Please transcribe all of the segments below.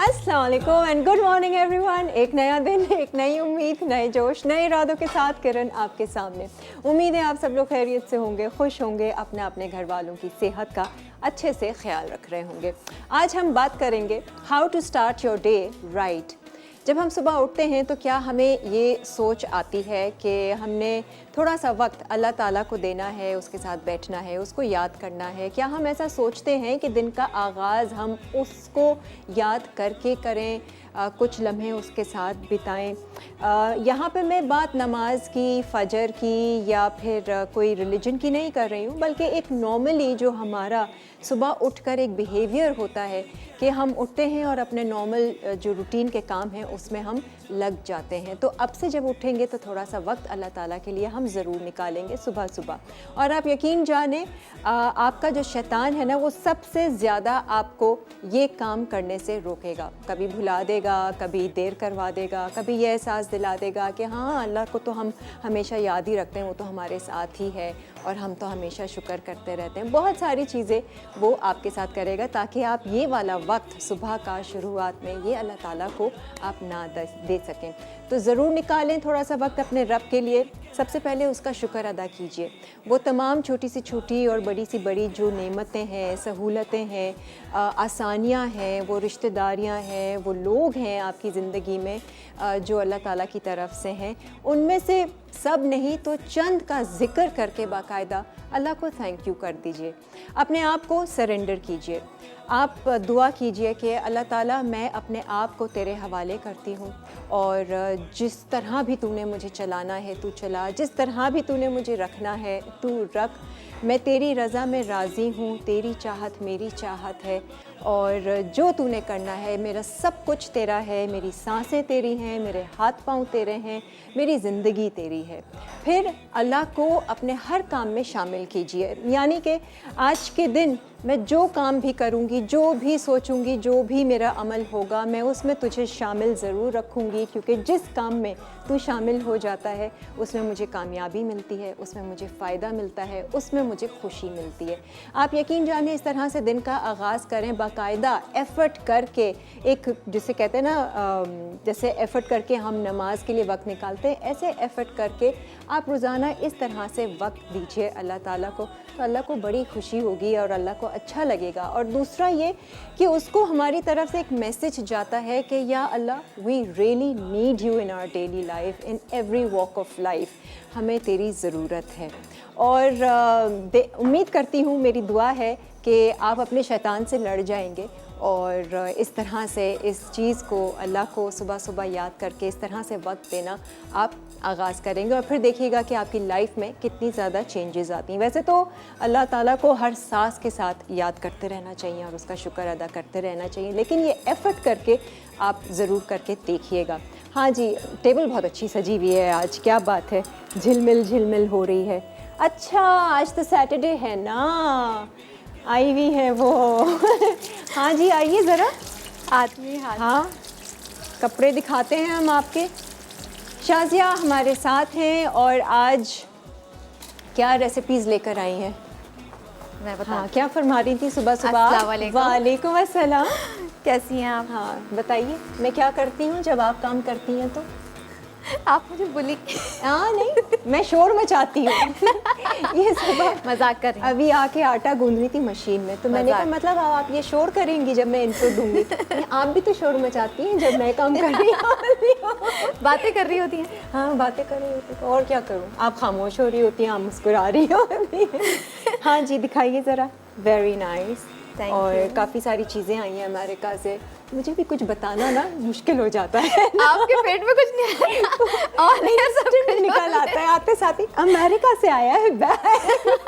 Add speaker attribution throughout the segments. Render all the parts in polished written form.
Speaker 1: अस्सलाम वालेकुम and good morning everyone. एक नया दिन, एक नई उम्मीद, नए जोश, नए इरादों के साथ किरण आपके सामने। उम्मीद है आप सब लोग खैरियत से होंगे, खुश होंगे, अपने अपने घर वालों की सेहत का अच्छे से ख्याल रख रहे होंगे। आज हम बात करेंगे how to start your day right. जब हम सुबह उठते हैं तो क्या हमें ये सोच आती है कि हमने थोड़ा सा वक्त अल्लाह ताला को देना है, उसके साथ बैठना है, उसको याद करना है? क्या हम ऐसा सोचते हैं कि दिन का आगाज़ हम उसको याद करके करें, कुछ लम्हे उसके साथ बिताएं? यहाँ पे मैं बात नमाज की, फ़जर की या फिर कोई रिलीजन की नहीं कर रही हूँ, बल्कि एक नॉर्मली जो हमारा सुबह उठकर एक बिहेवियर होता है कि हम उठते हैं और अपने नॉर्मल जो रूटीन के काम हैं उसमें हम लग जाते हैं। तो अब से जब उठेंगे तो थोड़ा सा वक्त अल्लाह ताला के लिए हम ज़रूर निकालेंगे सुबह सुबह। और आप यकीन जाने आपका जो शैतान है ना, वो सबसे ज़्यादा आपको ये काम करने से रोकेगा। कभी भुला देगा, कभी देर करवा देगा, कभी ये एहसास दिला देगा कि हाँ अल्लाह को तो हम हमेशा याद ही रखते हैं, वो तो हमारे साथ ही है और हम तो हमेशा शुक्र करते रहते हैं। बहुत सारी चीज़ें वो आपके साथ करेगा ताकि आप ये वाला वक्त सुबह का शुरुआत में ये अल्लाह ताला को आप ना दे सकें। तो ज़रूर निकालें थोड़ा सा वक्त अपने रब के लिए। सबसे पहले उसका शुक्र अदा कीजिए। वो तमाम छोटी सी छोटी और बड़ी सी बड़ी जो नेमतें हैं, सहूलतें हैं, आसानियाँ हैं, वो रिश्तेदारियाँ हैं, वो लोग हैं आपकी ज़िंदगी में जो अल्लाह ताला की तरफ से हैं, उनमें से सब नहीं तो चंद का ज़िक्र करके बाकायदा अल्लाह को थैंक यू कर दीजिए। अपने आप को सरेंडर कीजिए। आप दुआ कीजिए कि अल्लाह ताला मैं अपने आप को तेरे हवाले करती हूँ और जिस तरह भी तूने मुझे चलाना है तू चला, जिस तरह भी तूने मुझे रखना है तू रख। मैं तेरी रज़ा में राज़ी हूँ, तेरी चाहत मेरी चाहत है और जो तूने करना है मेरा सब कुछ तेरा है। मेरी सांसें तेरी हैं, मेरे हाथ पाँव तेरे हैं, मेरी ज़िंदगी तेरी है। फिर अल्लाह को अपने हर काम में शामिल कीजिए। यानी कि आज के दिन मैं जो काम भी करूँगी, जो भी सोचूँगी, जो भी मेरा अमल होगा, मैं उसमें तुझे शामिल ज़रूर रखूँगी, क्योंकि जिस काम में तू शामिल हो जाता है उसमें मुझे कामयाबी मिलती है, उसमें मुझे फ़ायदा मिलता है, उसमें मुझे खुशी मिलती है। आप यकीन जानिए इस तरह से दिन का आगाज़ करें, बाकायदा एफ़र्ट करके, एक जिसे कहते हैं ना जैसे एफ़र्ट करके हम नमाज के लिए वक्त निकालते हैं, ऐसे एफ़र्ट करके आप रोज़ाना इस तरह से वक्त दीजिए अल्लाह ताला को, तो अल्लाह को बड़ी खुशी होगी और अल्लाह को अच्छा लगेगा। और दूसरा ये कि उसको हमारी तरफ से एक मैसेज जाता है कि या Allah we really need you in our daily life, in every walk of life, हमें तेरी ज़रूरत है। और उम्मीद करती हूँ, मेरी दुआ है कि आप अपने शैतान से लड़ जाएंगे और इस तरह से इस चीज़ को अल्लाह को सुबह सुबह याद करके इस तरह से वक्त देना आप आगाज़ करेंगे और फिर देखिएगा कि आपकी लाइफ में कितनी ज़्यादा चेंजेस आती हैं। वैसे तो अल्लाह ताला को हर सांस के साथ याद करते रहना चाहिए और उसका शुक्र अदा करते रहना चाहिए, लेकिन ये एफ़र्ट करके आप ज़रूर करके देखिएगा। हाँ जी, टेबल बहुत अच्छी सजी हुई है आज, क्या बात है, झिलमिल हो रही है। अच्छा आज तो सैटरडे है ना, आई हुई है वो हाँ जी आइए ज़रा, आदमी हाँ कपड़े दिखाते हैं हम आपके। शाज़िया हमारे साथ हैं और आज क्या रेसिपीज़ लेकर आई हैं?
Speaker 2: मैं बता
Speaker 1: हाँ क्या फरमा रही थी सुबह सुबह? वालेकुम अस्सलाम।
Speaker 2: कैसी हैं आप?
Speaker 1: हाँ बताइए, मैं क्या करती हूँ जब आप काम करती हैं तो?
Speaker 2: आप मुझे बुली
Speaker 1: हाँ नहीं, मैं शोर मचाती हूँ ये सुबह
Speaker 2: मजाक कर रही हूँ।
Speaker 1: अभी आके आटा गूंद रही थी मशीन में, तो मैंने कहा मतलब आप ये शोर करेंगी जब मैं इनपुट दूंगी? आप भी तो शोर मचाती हैं जब मैं काम कर रही हूँ
Speaker 2: बातें कर रही होती हैं।
Speaker 1: हाँ बातें कर रही होती, तो और क्या करूँ, आप खामोश हो रही होती हैं, आप मुस्कुरा रही होती हैं हाँ जी दिखाइए ज़रा। Very nice. और काफ़ी सारी चीज़ें आई हैं अमेरिका से, मुझे भी कुछ बताना ना मुश्किल हो जाता है
Speaker 2: आपके पेट में कुछ नहीं और नहीं सब कुछ
Speaker 1: निकल आता है आते साथ ही। अमेरिका से आया है बैग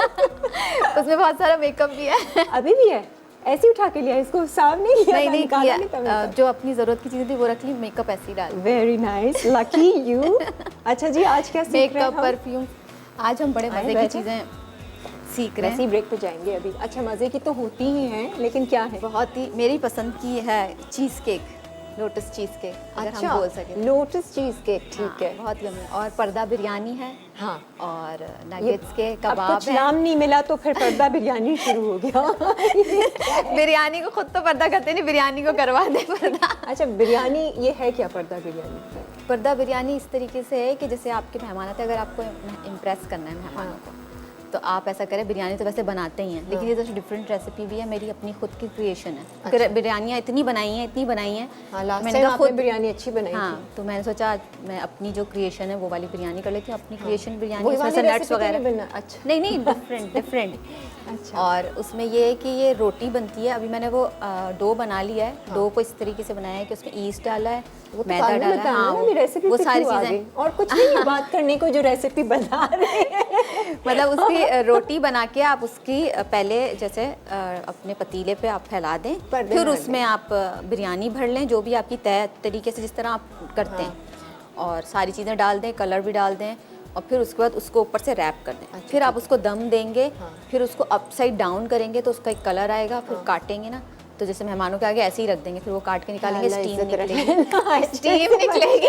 Speaker 2: उसमें बहुत सारा मेकअप भी है।
Speaker 1: अभी भी है? ऐसे उठा के लिया, इसको साफ नहीं किया?
Speaker 2: नहीं किया, जो अपनी ज़रूरत की चीज़ें थी वो रख ली, मेकअप ऐसे ही डाल।
Speaker 1: Very nice, lucky you. अच्छा जी आज क्या सीख रहे हैं?
Speaker 2: Makeup, perfume. आज हम बड़े मज़े की चीज़ें सीख रहे हैं।
Speaker 1: वैसे ब्रेक पे जाएंगे अभी। अच्छा मज़े की तो होती ही हैं, लेकिन क्या है?
Speaker 2: बहुत ही मेरी पसंद की है cheese cake. Lotus cheese cake, अगर
Speaker 1: अच्छा,
Speaker 2: हम बोल सकें।
Speaker 1: लोटस चीज़ केक, ठीक है।
Speaker 2: बहुत यम्मी। और पर्दा बिरयानी है।
Speaker 1: हाँ,
Speaker 2: और नगेट्स के
Speaker 1: अब
Speaker 2: कबाब
Speaker 1: कुछ
Speaker 2: है।
Speaker 1: नाम नहीं मिला तो फिर पर्दा बिरयानी शुरू हो गया।
Speaker 2: बिरयानी को खुद तो पर्दा करते नहीं, बिरयानी को करवा दे पर्दा।
Speaker 1: अच्छा, बिरयानी ये है क्या पर्दा बिरयानी?
Speaker 2: पर्दा बिरयानी इस तरीके से है कि जैसे आपके मेहमान आते हैं, अगर आपको इम्प्रेस करना है मेहमानों को, तो आप ऐसा करें। बिरयानी तो वैसे बनाते ही हैं, लेकिन ये तो डिफरेंट रेसिपी भी है, मेरी अपनी खुद की क्रिएशन है।
Speaker 1: अच्छा।
Speaker 2: बिरयानियाँ इतनी बनाई हैं,
Speaker 1: हाँ, लास्ट
Speaker 2: मैंने
Speaker 1: टाइम
Speaker 2: कहा
Speaker 1: आपने
Speaker 2: खुद
Speaker 1: बिरयानी अच्छी बनाई
Speaker 2: हाँ,
Speaker 1: थी।
Speaker 2: तो मैंने सोचा आज मैं अपनी जो क्रिएशन है वो वाली बिरयानी कर लेती हूँ। अपनी क्रिएशन बिरयानी,
Speaker 1: वही
Speaker 2: उसमें
Speaker 1: वाली
Speaker 2: से नट्स
Speaker 1: रेसिपी के लिए
Speaker 2: वगैरह।
Speaker 1: बना- अच्छा।
Speaker 2: नहीं, डिफरेंट।
Speaker 1: अच्छा।
Speaker 2: और उसमें ये है कि ये रोटी बनती है। अभी मैंने वो डो बना लिया है। डो को इस तरीके से बनाया है कि उसमें ईस्ट डाला है,
Speaker 1: वो तो
Speaker 2: मैदा
Speaker 1: बाद में
Speaker 2: डाला है।
Speaker 1: बताना ना, अभी रेसिपी
Speaker 2: वो
Speaker 1: पे
Speaker 2: सारी
Speaker 1: क्यों आ
Speaker 2: चीज़ें
Speaker 1: गई? और कुछ नहीं है बात करने को, जो रेसिपी बना रहे हैं।
Speaker 2: मतलब उसकी रोटी बना के आप उसकी पहले जैसे अपने पतीले पे आप फैला दें,
Speaker 1: पर्दे
Speaker 2: फिर
Speaker 1: मार
Speaker 2: उसमें आप बिरयानी भर लें, जो भी आपकी तय तरीके से जिस तरह आप करते हैं, और सारी चीज़ें डाल दें, कलर भी डाल दें, और फिर उसके बाद उसको ऊपर से रैप कर दें।
Speaker 1: अच्छा,
Speaker 2: फिर आप उसको दम देंगे, फिर उसको अपसाइड डाउन करेंगे तो उसका एक कलर आएगा। फिर काटेंगे ना, तो जैसे मेहमानों के आगे ऐसे ही रख देंगे, फिर वो काट के निकालेंगे,
Speaker 1: अल्लाह
Speaker 2: स्टीम
Speaker 1: इज्जत
Speaker 2: निकलेगी,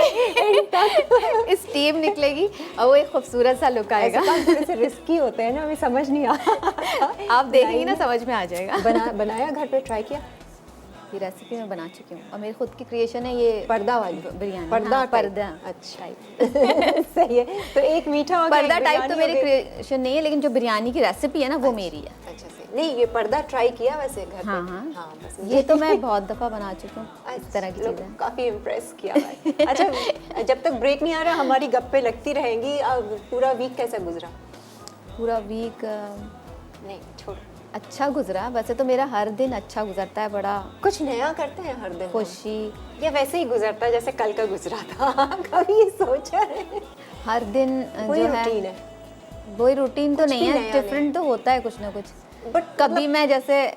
Speaker 2: स्टीम निकलेगी और वो एक खूबसूरत सा लुक आएगा।
Speaker 1: थोड़े से रिस्की होते हैं ना, हमें समझ नहीं आ।
Speaker 2: आप देखेंगे ना, समझ में आ जाएगा।
Speaker 1: बनाया घर पे, ट्राई किया?
Speaker 2: ये रेसिपी मैं बना चुकी हूँ और मेरी खुद की क्रिएशन है ये
Speaker 1: पर्दा वाली
Speaker 2: बिरयानी।
Speaker 1: पर्दा
Speaker 2: हाँ,
Speaker 1: टाइप।
Speaker 2: पर्दा
Speaker 1: अच्छा। सही है। तो एक मीठा हो गया,
Speaker 2: पर्दा
Speaker 1: एक
Speaker 2: टाइप तो
Speaker 1: बिरयानी
Speaker 2: मेरी
Speaker 1: हो गई।
Speaker 2: क्रिएशन नहीं है, लेकिन जो बिरयानी की रेसिपी है ना वो मेरी है।
Speaker 1: अच्छा सही। नहीं, ये पर्दा ट्राई किया वैसे घर पे?
Speaker 2: हाँ,
Speaker 1: बस
Speaker 2: ये तो मैं बहुत दफ़ा बना चुकी हूँ, इस तरह की
Speaker 1: लोग
Speaker 2: चीज़ें।
Speaker 1: काफी इम्प्रेस किया है। अच्छा, जब तक ब्रेक नहीं आ रहा हमारी गप्पे लगती रहेंगी। अब पूरा वीक कैसा गुजरा?
Speaker 2: पूरा वीक
Speaker 1: नहीं, छोड़।
Speaker 2: अच्छा गुजरा। वैसे तो मेरा हर दिन अच्छा गुजरता है, बड़ा
Speaker 1: कुछ नया करते हैं हर दिन?
Speaker 2: खुशी।
Speaker 1: या वैसे ही गुजरता है जैसे कल का गुजरा था? कभी ये सोचा है?
Speaker 2: हर दिन
Speaker 1: वही
Speaker 2: जो
Speaker 1: रूटीन
Speaker 2: है
Speaker 1: है।
Speaker 2: वही रूटीन तो
Speaker 1: कुछ
Speaker 2: नहीं
Speaker 1: भी
Speaker 2: है,
Speaker 1: नया
Speaker 2: डिफरेंट तो होता है कुछ ना कुछ।
Speaker 1: बट
Speaker 2: कभी मैं जैसे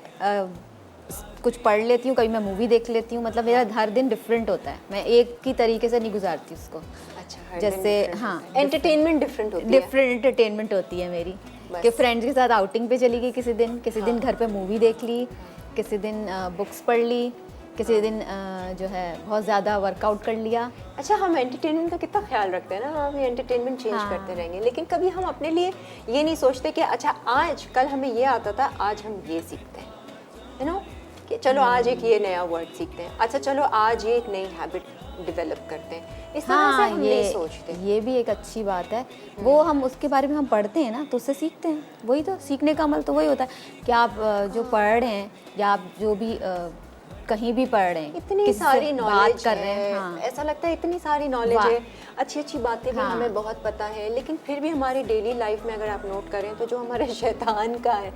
Speaker 2: कुछ पढ़ लेती हूँ, कभी मैं मूवी देख लेती हूँ। मतलब मेरा हर दिन डिफरेंट होता है, मैं एक ही तरीके से नहीं गुजारती उसको।
Speaker 1: अच्छा, हर
Speaker 2: जैसे
Speaker 1: दिन different
Speaker 2: हाँ,
Speaker 1: होता है। एंटरटेनमेंट डिफरेंट होती है।
Speaker 2: डिफरेंट एंटरटेनमेंट होती है मेरी।
Speaker 1: बस।
Speaker 2: कि फ्रेंड्स के साथ आउटिंग पे चली गई किसी दिन घर पे मूवी देख ली, किसी दिन बुक्स पढ़ ली, किसी दिन जो है बहुत ज़्यादा वर्कआउट कर लिया।
Speaker 1: अच्छा, हम एंटरटेनमेंट का कितना ख्याल रखते हैं ना, हम एंटरटेनमेंट चेंज
Speaker 2: हाँ।
Speaker 1: करते रहेंगे, लेकिन कभी हम अपने लिए ये नहीं सोचते कि अच्छा आज कल हमें ये आता था, आज हम ये सीखते हैं, यू नो, कि चलो आज एक ये नया वर्ड सीखते हैं, अच्छा चलो आज ये एक नई हैबिट डेवलप करते हैं। इस तरह से हम नहीं सोचते।
Speaker 2: ये भी एक अच्छी बात है। वो हम उसके बारे में हम पढ़ते हैं ना, तो उससे सीखते हैं। वही तो सीखने का अमल तो वही होता है कि आप जो पढ़ रहे हैं या आप जो भी कहीं भी पढ़ रहे हैं,
Speaker 1: इतनी
Speaker 2: किसी से
Speaker 1: सारी
Speaker 2: बात
Speaker 1: नॉलेज
Speaker 2: कर रहे हैं। हाँ।
Speaker 1: ऐसा लगता है इतनी सारी नॉलेज
Speaker 2: वाह।
Speaker 1: है, अच्छी अच्छी बातें भी
Speaker 2: हाँ।
Speaker 1: हमें बहुत पता है, लेकिन फिर भी हमारी डेली लाइफ में अगर आप नोट करें तो जो हमारे शैतान का है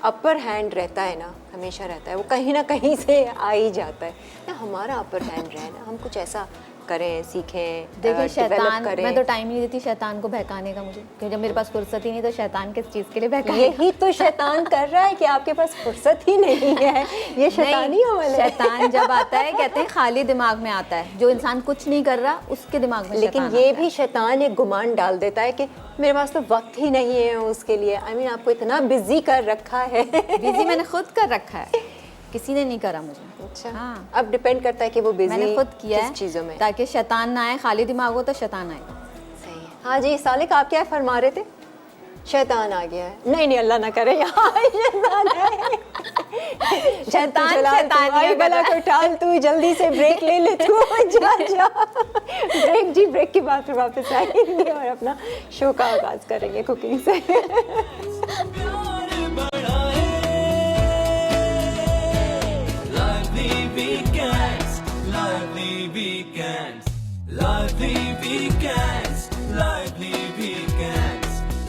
Speaker 1: अपर हैंड रहता है ना, हमेशा रहता है, वो कहीं ना कहीं से आ ही जाता है ना। हमारा अपर हैंड रहे ना, हम कुछ ऐसा करें, सीखें,
Speaker 2: देखिए
Speaker 1: develop
Speaker 2: शैतान,
Speaker 1: करें।
Speaker 2: मैं तो टाइम नहीं देती शैतान को बहकाने का मुझे, क्योंकि जब मेरे पास फुर्सत ही नहीं तो शैतान किस चीज़ के लिए बहकाएगा।
Speaker 1: यही तो शैतान कर रहा है कि आपके पास फुर्सत ही नहीं है। ये शैतानी अमल है।
Speaker 2: शैतान जब आता है कहते हैं खाली दिमाग में आता है, जो इंसान कुछ नहीं कर रहा उसके दिमाग में
Speaker 1: लेकिन
Speaker 2: शैतान
Speaker 1: ये
Speaker 2: आता
Speaker 1: भी शैतान एक गुमान डाल देता है कि मेरे पास तो वक्त ही नहीं है उसके लिए। आई मीन आपको इतना बिजी कर रखा है।
Speaker 2: बिजी मैंने खुद कर रखा है, किसी ने नहीं करा मुझे।
Speaker 1: अच्छा,
Speaker 2: हाँ।
Speaker 1: अब डिपेंड करता है कि वो बिजी
Speaker 2: मैंने खुद किया
Speaker 1: किस
Speaker 2: है
Speaker 1: चीज़ों में।
Speaker 2: ताकि शैतान ना आए, खाली दिमाग हो तो शैतान आएगा।
Speaker 1: सही है। हाँ जी, सालिक आप क्या फरमा रहे थे? शैतान आ गया है। नहीं नहीं, अल्लाह ना करे यहाँ शैतान है।
Speaker 2: शैतानियाँ कर
Speaker 1: भला
Speaker 2: रहा
Speaker 1: को टाल, तू जल्दी से ब्रेक ले ले तू। जा जा ब्रेक जी, ब्रेक के बाद फिर वापस आएंगे और अपना शो का आगाज करेंगे कुकिंग से।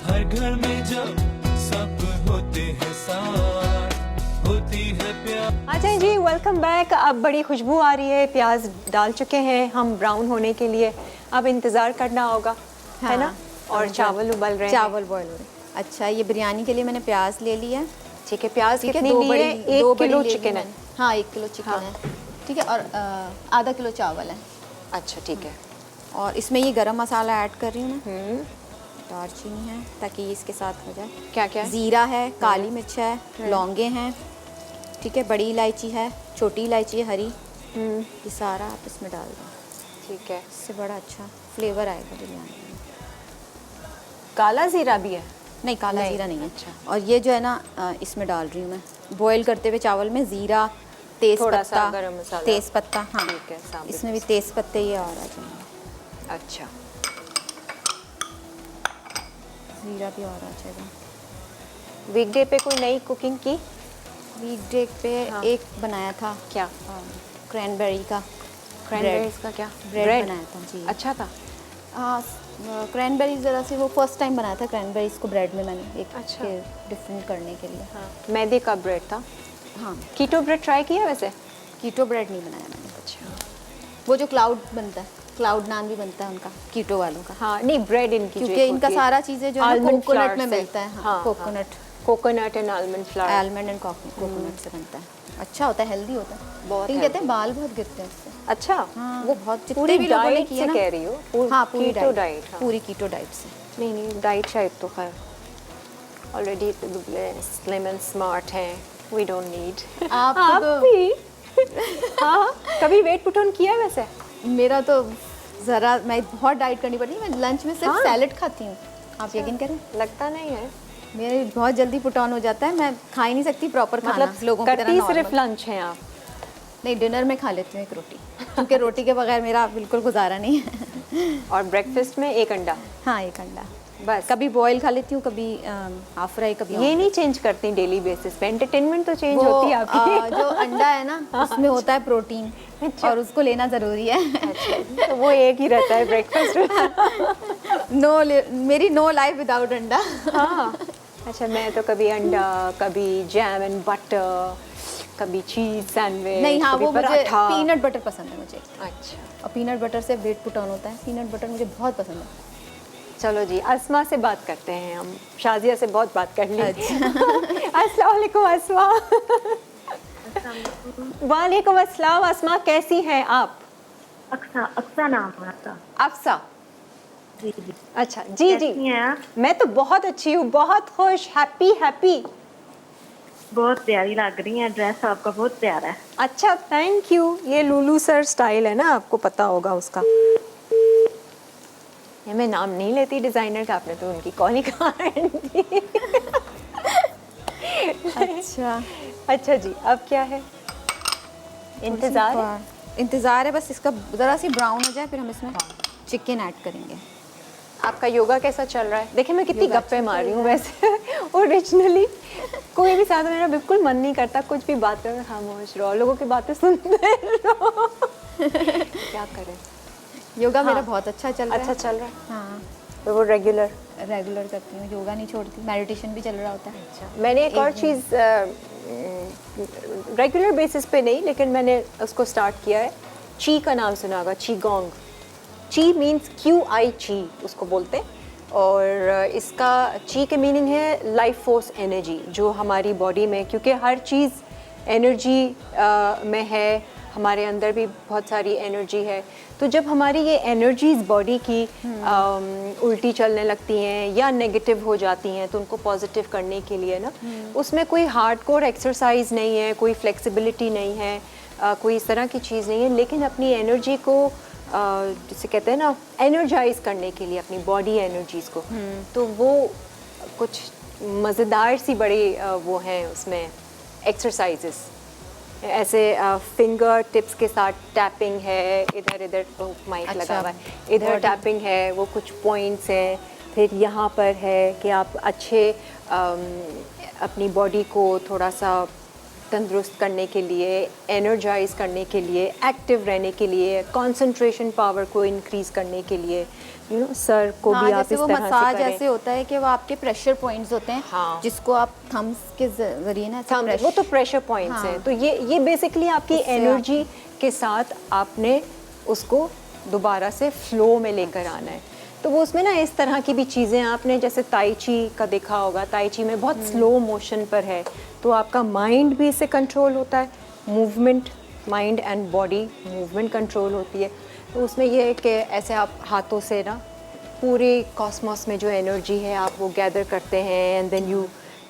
Speaker 3: हर घर में जब सब होते हैं साथ, होती है प्यार।
Speaker 1: अच्छा जी, वेलकम बैक। अब बड़ी खुशबू आ रही है, प्याज डाल चुके हैं हम ब्राउन होने के लिए, अब इंतज़ार करना होगा, है ना? और चावल उबल रहे हैं।
Speaker 2: चावल बॉयल हो रहे हैं। अच्छा, ये बिरयानी के लिए मैंने प्याज ले लिया है।
Speaker 1: ठीक है, प्याज
Speaker 2: ठीक है,
Speaker 1: कितनी लिए? 1 किलो चिकन है।
Speaker 2: हाँ, 1 किलो चिकन
Speaker 1: हाँ।
Speaker 2: है। ठीक है, और आधा किलो चावल है।
Speaker 1: अच्छा ठीक है।
Speaker 2: और इसमें ये गरम मसाला ऐड कर रही हूँ मैं। दालचीनी है ताकि ये इसके साथ हो जाए।
Speaker 1: क्या क्या है?
Speaker 2: ज़ीरा है, काली मिर्च है, लौंगे हैं, ठीक है, बड़ी इलायची है, छोटी इलायची है हरी, ये सारा आप इसमें डाल दें,
Speaker 1: ठीक है।
Speaker 2: इससे बड़ा अच्छा फ्लेवर आएगा बिरयानी में।
Speaker 1: काला जीरा भी है?
Speaker 2: नहीं, काला
Speaker 1: नहीं,
Speaker 2: ज़ीरा नहीं है।
Speaker 1: अच्छा।
Speaker 2: और ये जो है ना इसमें डाल रही हूँ मैं बॉईल करते हुए चावल में ज़ीरा, तेज़
Speaker 1: थोड़ा सा
Speaker 2: पत्ता,
Speaker 1: गरम मसाला।
Speaker 2: तेज़ पत्ता, हाँ
Speaker 1: ठीक है, साबुत।
Speaker 2: इसमें भी तेज़ पत्ते ये और आ जाएंगे,
Speaker 1: अच्छा,
Speaker 2: ज़ीरा भी और आ जाएगा।
Speaker 1: वीकडे पे कोई नई कुकिंग की?
Speaker 2: वीकडे पे
Speaker 1: हाँ।
Speaker 2: एक बनाया था
Speaker 1: क्या?
Speaker 2: क्रैनबेरी का
Speaker 1: क्रैनबेरीज का क्या?
Speaker 2: ब्रेड बनाया था जी।
Speaker 1: अच्छा था।
Speaker 2: हाँ, क्रैनबेरीज ज़रा सी वो फर्स्ट टाइम बनाया था क्रैनबेरीज को ब्रेड में मैंने एक
Speaker 1: अच्छा।
Speaker 2: डिफरेंट करने के लिए।
Speaker 1: हाँ, मैदे का ब्रेड था।
Speaker 2: हाँ,
Speaker 1: कीटो ब्रेड ट्राई किया वैसे?
Speaker 2: कीटो ब्रेड नहीं बनाया मैंने।
Speaker 1: अच्छा।
Speaker 2: वो जो क्लाउड बनता है, क्लाउड नान भी बनता है उनका, कीटो वालों का,
Speaker 1: हाँ, नहीं ब्रेड इनकी
Speaker 2: क्योंकि इनका सारा चीज़ें जो है
Speaker 1: Almond
Speaker 2: कोकोनट
Speaker 1: flour
Speaker 2: में
Speaker 1: से।
Speaker 2: मिलता है। हाँ,
Speaker 1: coconut and almond flower.
Speaker 2: Almond and coconut से बनता है। अच्छा होता है, हेल्दी होता है
Speaker 1: बहुत
Speaker 2: लेकिन कहते
Speaker 1: healthy।
Speaker 2: हैं बाल बहुत गिरते हैं इससे।
Speaker 1: अच्छा,
Speaker 2: हाँ,
Speaker 1: वो
Speaker 2: बहुत जितने
Speaker 1: पूरी
Speaker 2: भी लोगों ने
Speaker 1: डाइट
Speaker 2: किए
Speaker 1: से
Speaker 2: ना,
Speaker 1: कह रही हो?
Speaker 2: हाँ पूरी
Speaker 1: कीटो
Speaker 2: डाइट,
Speaker 1: हाँ।
Speaker 2: पूरी कीटो डाइट से।
Speaker 1: नहीं नहीं, डाइट शायद तो खैर ऑलरेडी स्लिम एंड स्मार्ट हैं, वी डोंट नीड।
Speaker 2: आप
Speaker 1: आप
Speaker 2: तो
Speaker 1: भी हाँ, कभी वेट पुट ऑन किया है वैसे?
Speaker 2: मेरा तो ज़रा, मैं बहुत डाइट करनी पड़ती है, मैं लंच में सिर्फ
Speaker 1: हाँ।
Speaker 2: सैलेड खाती हूँ। आप यकीन करें,
Speaker 1: लगता नहीं है।
Speaker 2: मेरे बहुत जल्दी पुट ऑन हो जाता है, मैं खा ही नहीं सकती प्रॉपर खाना
Speaker 1: मतलब
Speaker 2: लोगों की तरह
Speaker 1: करती सिर्फ
Speaker 2: नॉर्मल।
Speaker 1: लंच हैं आप?
Speaker 2: नहीं, डिनर में खा लेती हूँ एक रोटी, क्योंकि रोटी के बगैर मेरा बिल्कुल गुजारा नहीं है।
Speaker 1: और ब्रेकफास्ट में एक अंडा
Speaker 2: हाँ, एक अंडा,
Speaker 1: बस?
Speaker 2: कभी बॉयल खा लेती हूँ, कभी हाफ फ्राई, कभी
Speaker 1: ये नहीं चेंज करती डेली बेसिस पे? एंटरटेनमेंट तो चेंज
Speaker 2: वो
Speaker 1: होती है आपकी।
Speaker 2: जो अंडा है ना उसमें होता है प्रोटीन,
Speaker 1: अच्छा।
Speaker 2: और उसको लेना ज़रूरी है।
Speaker 1: अच्छा, तो वो एक ही रहता है ब्रेकफास्ट में।
Speaker 2: मेरी नो लाइफ विदाउट अंडा।
Speaker 1: हाँ, अच्छा, मैं तो कभी अंडा, कभी जैम एंड बटर, कभी चीज सैंडविच,
Speaker 2: नहीं, हाँ,
Speaker 1: कभी
Speaker 2: वो मुझे
Speaker 1: पराठा।
Speaker 2: पीनट बटर पसंद है मुझे,
Speaker 1: अच्छा,
Speaker 2: और पीनट बटर से वेट पुट ऑन होता है। पीनट बटर मुझे बहुत पसंद है।
Speaker 1: चलो जी, अस्मा से बात करते हैं हम। शाजिया से बहुत बात कर ली।
Speaker 2: अच्छा।
Speaker 1: अस्सलाम वालेकुम अस्मा। वालेकुम अस्सलाम अस्मा, कैसी हैं आप?
Speaker 4: अक्सा नाम है आपका?
Speaker 1: अफसा।
Speaker 4: जी जी।
Speaker 1: अच्छा, जी जी,
Speaker 4: कैसी हैं आप?
Speaker 1: मैं तो बहुत अच्छी हूँ, बहुत खुश, हैप्पी हैप्पी।
Speaker 4: बहुत प्यारी लग रही हैं, ड्रेस आपका बहुत प्यारा है।
Speaker 1: अच्छा, थैंक यू। ये लुलू सर स्टाइल है ना, आपको पता होगा उसका। ये मैं नाम नहीं लेती डिजाइनर का, आपने तो उनकी कॉल ही
Speaker 2: अच्छा,
Speaker 1: अच्छा जी, अब क्या है? इंतजार है?
Speaker 2: इंतज़ार है, बस इसका ज़रा सी ब्राउन हो जाए, फिर हम इसमें चिकन ऐड करेंगे।
Speaker 1: आपका योगा कैसा चल रहा है? देखिए मैं कितनी
Speaker 2: योगा
Speaker 1: गप्पे
Speaker 2: अच्छा
Speaker 1: मार रही
Speaker 2: चल
Speaker 1: हूँ
Speaker 2: रहा
Speaker 1: वैसे। ओरिजिनली कोई भी साथ मेरा बिल्कुल मन नहीं करता, कुछ भी बात करो खामोश रहो, लोगों की बातें सुनते रहो। क्या करें?
Speaker 2: योगा मेरा
Speaker 1: हाँ।
Speaker 2: बहुत अच्छा चल रहा
Speaker 1: अच्छा
Speaker 2: है।
Speaker 1: चल रहा है,
Speaker 2: हाँ,
Speaker 1: तो वो रेगुलर?
Speaker 2: रेगुलर करती हूँ, योगा नहीं छोड़ती, मेडिटेशन भी चल रहा होता है।
Speaker 1: अच्छा, मैंने एक और चीज़ रेगुलर बेसिस पे नहीं, लेकिन मैंने उसको स्टार्ट किया है। ची का नाम सुना होगा, ची गोंग। ची मीन्स QI ची उसको बोलते हैं, और इसका ची के मीनिंग है लाइफ फोर्स एनर्जी, जो हमारी बॉडी में, क्योंकि हर चीज़ एनर्जी में है, हमारे अंदर भी बहुत सारी एनर्जी है। तो जब हमारी ये एनर्जीज बॉडी की उल्टी चलने लगती हैं या नेगेटिव हो जाती हैं, तो उनको पॉजिटिव करने के लिए ना, उसमें कोई हार्डकोर एक्सरसाइज नहीं है, कोई फ्लेक्सिबिलिटी नहीं है, कोई इस तरह की चीज़ नहीं है, लेकिन अपनी एनर्जी को जिसे कहते हैं ना, एनर्जाइज करने के लिए अपनी बॉडी एनर्जीज को, तो वो कुछ मज़ेदार सी बड़ी वो हैं उसमें एक्सरसाइजेस। ऐसे फिंगर टिप्स के साथ टैपिंग है, इधर इधर माइक
Speaker 2: अच्छा,
Speaker 1: लगा हुआ है, इधर
Speaker 2: body।
Speaker 1: टैपिंग है, वो कुछ पॉइंट्स हैं। फिर यहाँ पर है कि आप अच्छे अपनी बॉडी को थोड़ा सा तंदुरुस्त करने के लिए, एनर्जाइज करने के लिए, एक्टिव रहने के लिए, कंसंट्रेशन पावर को इंक्रीज करने के लिए, यू नो, सर को
Speaker 2: हाँ,
Speaker 1: भी आप
Speaker 2: जैसे
Speaker 1: इस
Speaker 2: वो
Speaker 1: तरह
Speaker 2: मसाज
Speaker 1: से करें।
Speaker 2: ऐसे होता है कि वो आपके प्रेशर पॉइंट्स होते हैं,
Speaker 1: हाँ।
Speaker 2: जिसको आप थम्स के जरिए ना ऐसे
Speaker 1: Thumbs, वो तो प्रेशर पॉइंट्स
Speaker 2: हाँ।
Speaker 1: हैं। तो ये बेसिकली आपकी
Speaker 2: उससे
Speaker 1: एनर्जी के साथ आपने उसको दोबारा से फ्लो में लेकर आना है। तो वो उसमें ना इस तरह की भी चीज़ें, आपने जैसे ताई ची का देखा होगा, ताई ची में बहुत स्लो मोशन पर है, तो आपका माइंड भी इससे कंट्रोल होता है, movement, mind and body movement control होती है। तो उसमें ये है कि ऐसे आप हाथों से ना पूरे कॉस्मोस में जो एनर्जी है आप वो गैदर करते हैं, एंड देन यू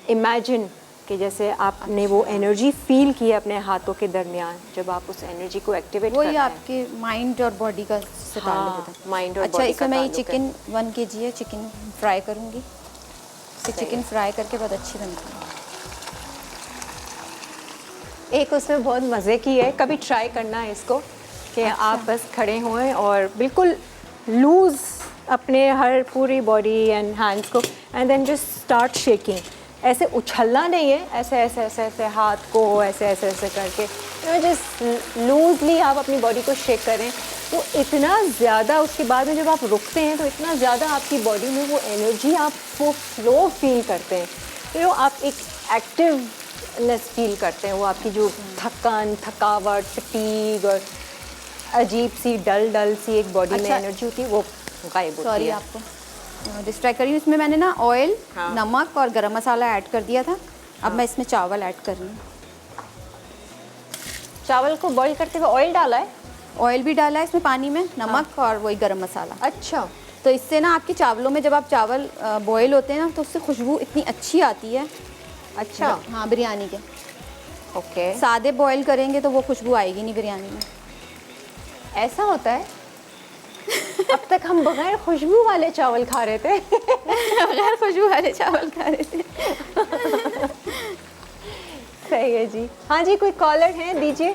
Speaker 1: इमेजिन कि जैसे आपने वो एनर्जी फील की है अपने हाथों के दरमियान, जब आप उस एनर्जी को एक्टिवेट
Speaker 2: वो
Speaker 1: करते
Speaker 2: ये
Speaker 1: हैं?
Speaker 2: आपके माइंड और बॉडी का से
Speaker 1: हाँ,
Speaker 2: ताल्लुक होता है।
Speaker 1: माइंड और
Speaker 2: अच्छा,
Speaker 1: बॉडी
Speaker 2: इसमें
Speaker 1: का
Speaker 2: मैं ये
Speaker 1: ताल्लुक है।
Speaker 2: चिकन 1 kg है, चिकन फ्राई करूँगी।
Speaker 1: सही
Speaker 2: चिकन
Speaker 1: है।
Speaker 2: फ्राई करके बहुत अच्छी बनती है।
Speaker 1: एक उसमें बहुत मज़े की है, कभी ट्राई करना है इसको कि
Speaker 2: अच्छा।
Speaker 1: आप बस खड़े होएं और बिल्कुल लूज़ अपने हर पूरी बॉडी एंड हैंड्स को, and then just start shaking. ऐसे उछलना नहीं है, ऐसे ऐसे ऐसे ऐसे हाथ को ऐसे ऐसे ऐसे करके जस्ट लूजली आप अपनी बॉडी को शेक करें। तो इतना ज़्यादा उसके बाद में जब आप रुकते हैं तो इतना ज़्यादा आपकी बॉडी में वो एनर्जी, आप वो फ्लो फील करते हैं, आप एक एक्टिवनेस फील करते हैं। वो आपकी जो थकान, थकावट, फटीग और अजीब सी डल सी एक बॉडी में
Speaker 2: अच्छा।
Speaker 1: एनर्जी होती है, वो गायब होती
Speaker 2: सॉरी
Speaker 1: है।
Speaker 2: आपको डिस्ट्रैक्ट कर रही हूँ। इसमें मैंने ना ऑयल,
Speaker 1: हाँ।
Speaker 2: नमक और गरम मसाला ऐड कर दिया था। अब मैं इसमें चावल ऐड कर रही हूँ।
Speaker 1: चावल को बॉईल करते हुए ऑयल डाला है?
Speaker 2: ऑयल भी डाला है इसमें पानी में, नमक और वही गरम मसाला।
Speaker 1: अच्छा।
Speaker 2: तो इससे ना आपके चावलों में जब आप चावल बॉईल होते हैं ना तो उससे खुशबू इतनी अच्छी आती है।
Speaker 1: अच्छा।
Speaker 2: हाँ, बिरयानी के।
Speaker 1: ओके,
Speaker 2: सादे बॉईल करेंगे तो वो खुशबू आएगी नहीं बिरयानी में।
Speaker 1: ऐसा होता है। अब तक हम बगैर खुशबू वाले चावल खा रहे थे।
Speaker 2: बगैर खुशबू वाले चावल खा रहे थे।
Speaker 1: सही है जी। हाँ जी, कोई कॉलर है, दीजिए।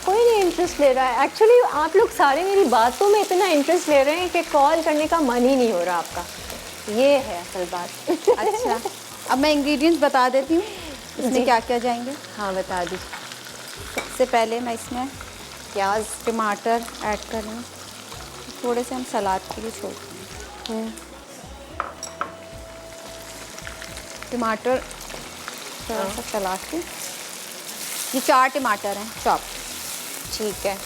Speaker 1: कोई नहीं इंटरेस्ट ले रहा है। एक्चुअली आप लोग सारे मेरी बातों में इतना इंटरेस्ट ले रहे हैं कि कॉल करने का मन ही नहीं हो रहा आपका। ये है असल बात।
Speaker 2: अच्छा, अब मैं इंग्रेडिएंट्स बता देती हूँ
Speaker 1: जी।
Speaker 2: इसमें क्या क्या जाएंगे।
Speaker 1: हाँ, बता दीजिए।
Speaker 2: सबसे पहले मैं इसमें
Speaker 1: प्याज,
Speaker 2: टमाटर ऐड कर रही हूँ। थोड़े से हम सलाद के लिए छोड़ते हैं। टमाटर थोड़ा सा सलाद के, ये 4 टमाटर हैं चॉप।
Speaker 1: ठीक है।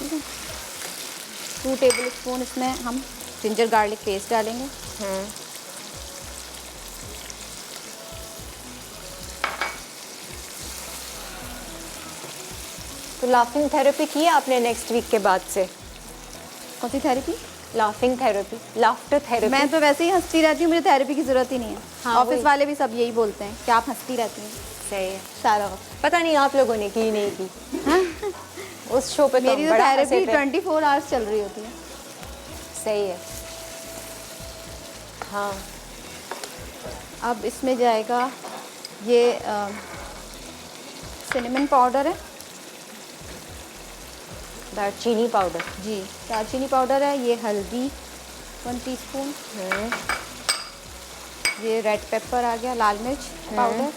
Speaker 2: 2 टेबलस्पून इसमें हम जिंजर गार्लिक पेस्ट डालेंगे।
Speaker 1: तो लाफिंग थेरेपी की है आपने नेक्स्ट वीक के बाद से?
Speaker 2: कौन सी therapy?
Speaker 1: Laughing therapy, laughter therapy.
Speaker 2: मैं तो वैसे ही हंसती रहती हूँ, मुझे थेरेपी की ज़रूरत ही नहीं है।
Speaker 1: हाँ,
Speaker 2: ऑफिस
Speaker 1: वही।
Speaker 2: वाले भी सब यही बोलते हैं कि आप हंसती रहती हैं
Speaker 1: सही है।
Speaker 2: सारा वक्त।
Speaker 1: पता नहीं आप लोगों ने की नहीं की। उस शो पे तो
Speaker 2: मेरी
Speaker 1: हम
Speaker 2: तो
Speaker 1: बड़ा हंसे
Speaker 2: थेरेपी
Speaker 1: थे।
Speaker 2: 24 आवर्स चल रही होती है।
Speaker 1: सही है। हाँ,
Speaker 2: अब इसमें जाएगा ये सिनेमन पाउडर है
Speaker 1: दालचीनी पाउडर।
Speaker 2: जी, दालचीनी पाउडर है। ये हल्दी 1 टीस्पून। ये रेड पेपर आ गया, लाल मिर्च पाउडर।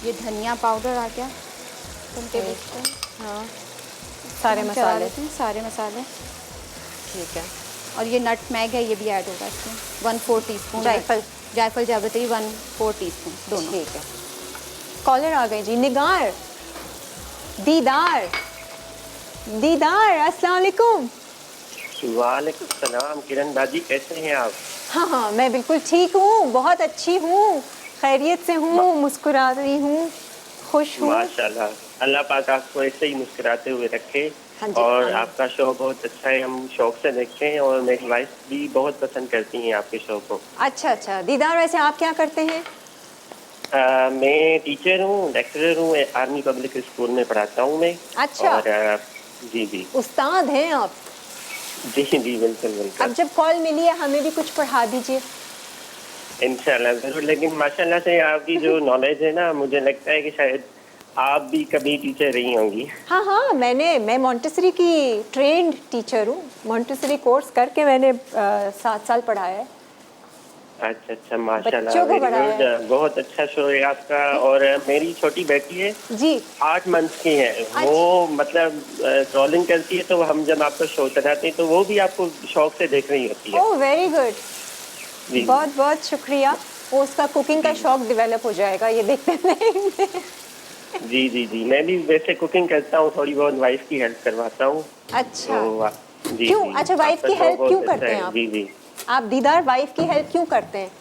Speaker 2: ये धनिया पाउडर आ गया 1 टेबलस्पून।
Speaker 1: हाँ, सारे
Speaker 2: हम चला
Speaker 1: मसाले।
Speaker 2: लेते हैं सारे मसाले।
Speaker 1: ठीक है।
Speaker 2: और ये नटमैग है, ये भी ऐड होगा इसमें 1/4 टीस्पून।
Speaker 1: जायफल।
Speaker 2: जायफल जावित्री 1/4 टीस्पून दोनों।
Speaker 1: ठीक है। कॉलर आ गए जी। निगार, दीदार, दीदार, अस्सलाम वालेकुम।
Speaker 5: वालेकुम सलाम। किरण बाजी, कैसे हैं आप?
Speaker 1: हाँ हाँ, मैं बिल्कुल ठीक हूँ, बहुत अच्छी हूँ, खैरियत से हूँ, मुस्कुरा रही हूँ, खुश हूँ।
Speaker 5: माशाल्लाह, अल्लाह पाक आपको ऐसे ही मुस्कुराते हुए रखे।
Speaker 1: हाँ जी,
Speaker 5: और
Speaker 1: आमीन।
Speaker 5: आपका शो बहुत अच्छा है, हम शौक से देखते हैं और मेरी वाइफ भी बहुत पसंद करती हैं आपके शो को।
Speaker 1: अच्छा अच्छा, दीदार वैसे आप क्या करते हैं?
Speaker 5: मैं टीचर हूँ, लेक्चरर हूँ, आर्मी पब्लिक स्कूल में पढ़ाता हूँ मैं।
Speaker 1: अच्छा।
Speaker 5: और जी जी
Speaker 1: उस्ताद हैं आप?
Speaker 5: जी जी, बिल्कुल बिल्कुल।
Speaker 1: अब जब कॉल मिली है हमें भी कुछ पढ़ा दीजिए।
Speaker 5: इंशाल्लाह जरूर। लेकिन माशाल्लाह से आपकी जो नॉलेज है ना, मुझे लगता है कि शायद आप भी कभी टीचर रही होंगी।
Speaker 1: हाँ हाँ, मैं मॉन्टेसरी की ट्रेंड टीचर हूँ। मॉन्टेसरी कोर्स करके मैंने 7 साल पढ़ाया है।
Speaker 5: अच्छा अच्छा, माशाल्लाह,
Speaker 1: बच्चों को
Speaker 5: वेरी
Speaker 1: पढ़ाया
Speaker 5: गुड। बहुत अच्छा शो है आपका। और मेरी छोटी बेटी है,
Speaker 1: जी।
Speaker 5: 8 मंथ की है वो। मतलब ट्रोलिंग करती है, तो हम जब आपका शो चलाते हैं तो वो भी आपको शौक से देख रही होती है।
Speaker 1: ओह वेरी गुड,
Speaker 5: जी
Speaker 1: बहुत बहुत शुक्रिया। वो उसका कुकिंग का शौक डेवलप हो जाएगा ये देखते रहेंगे।
Speaker 5: जी जी जी, मैं भी वैसे कुकिंग करता हूँ, थोड़ी बहुत वाइफ की हेल्प करवाता हूँ।
Speaker 1: अच्छा,
Speaker 5: जी
Speaker 1: क्यों?
Speaker 5: जी,
Speaker 1: अच्छा, वाइफ
Speaker 5: आपका
Speaker 1: की
Speaker 5: शो
Speaker 1: हेल्प
Speaker 5: बहुत
Speaker 1: क्यों
Speaker 5: अच्छा
Speaker 1: करते
Speaker 5: है।
Speaker 1: हैं आप?
Speaker 5: जी जी,
Speaker 1: आप दीदार वाइफ की हेल्प क्यों करते हैं?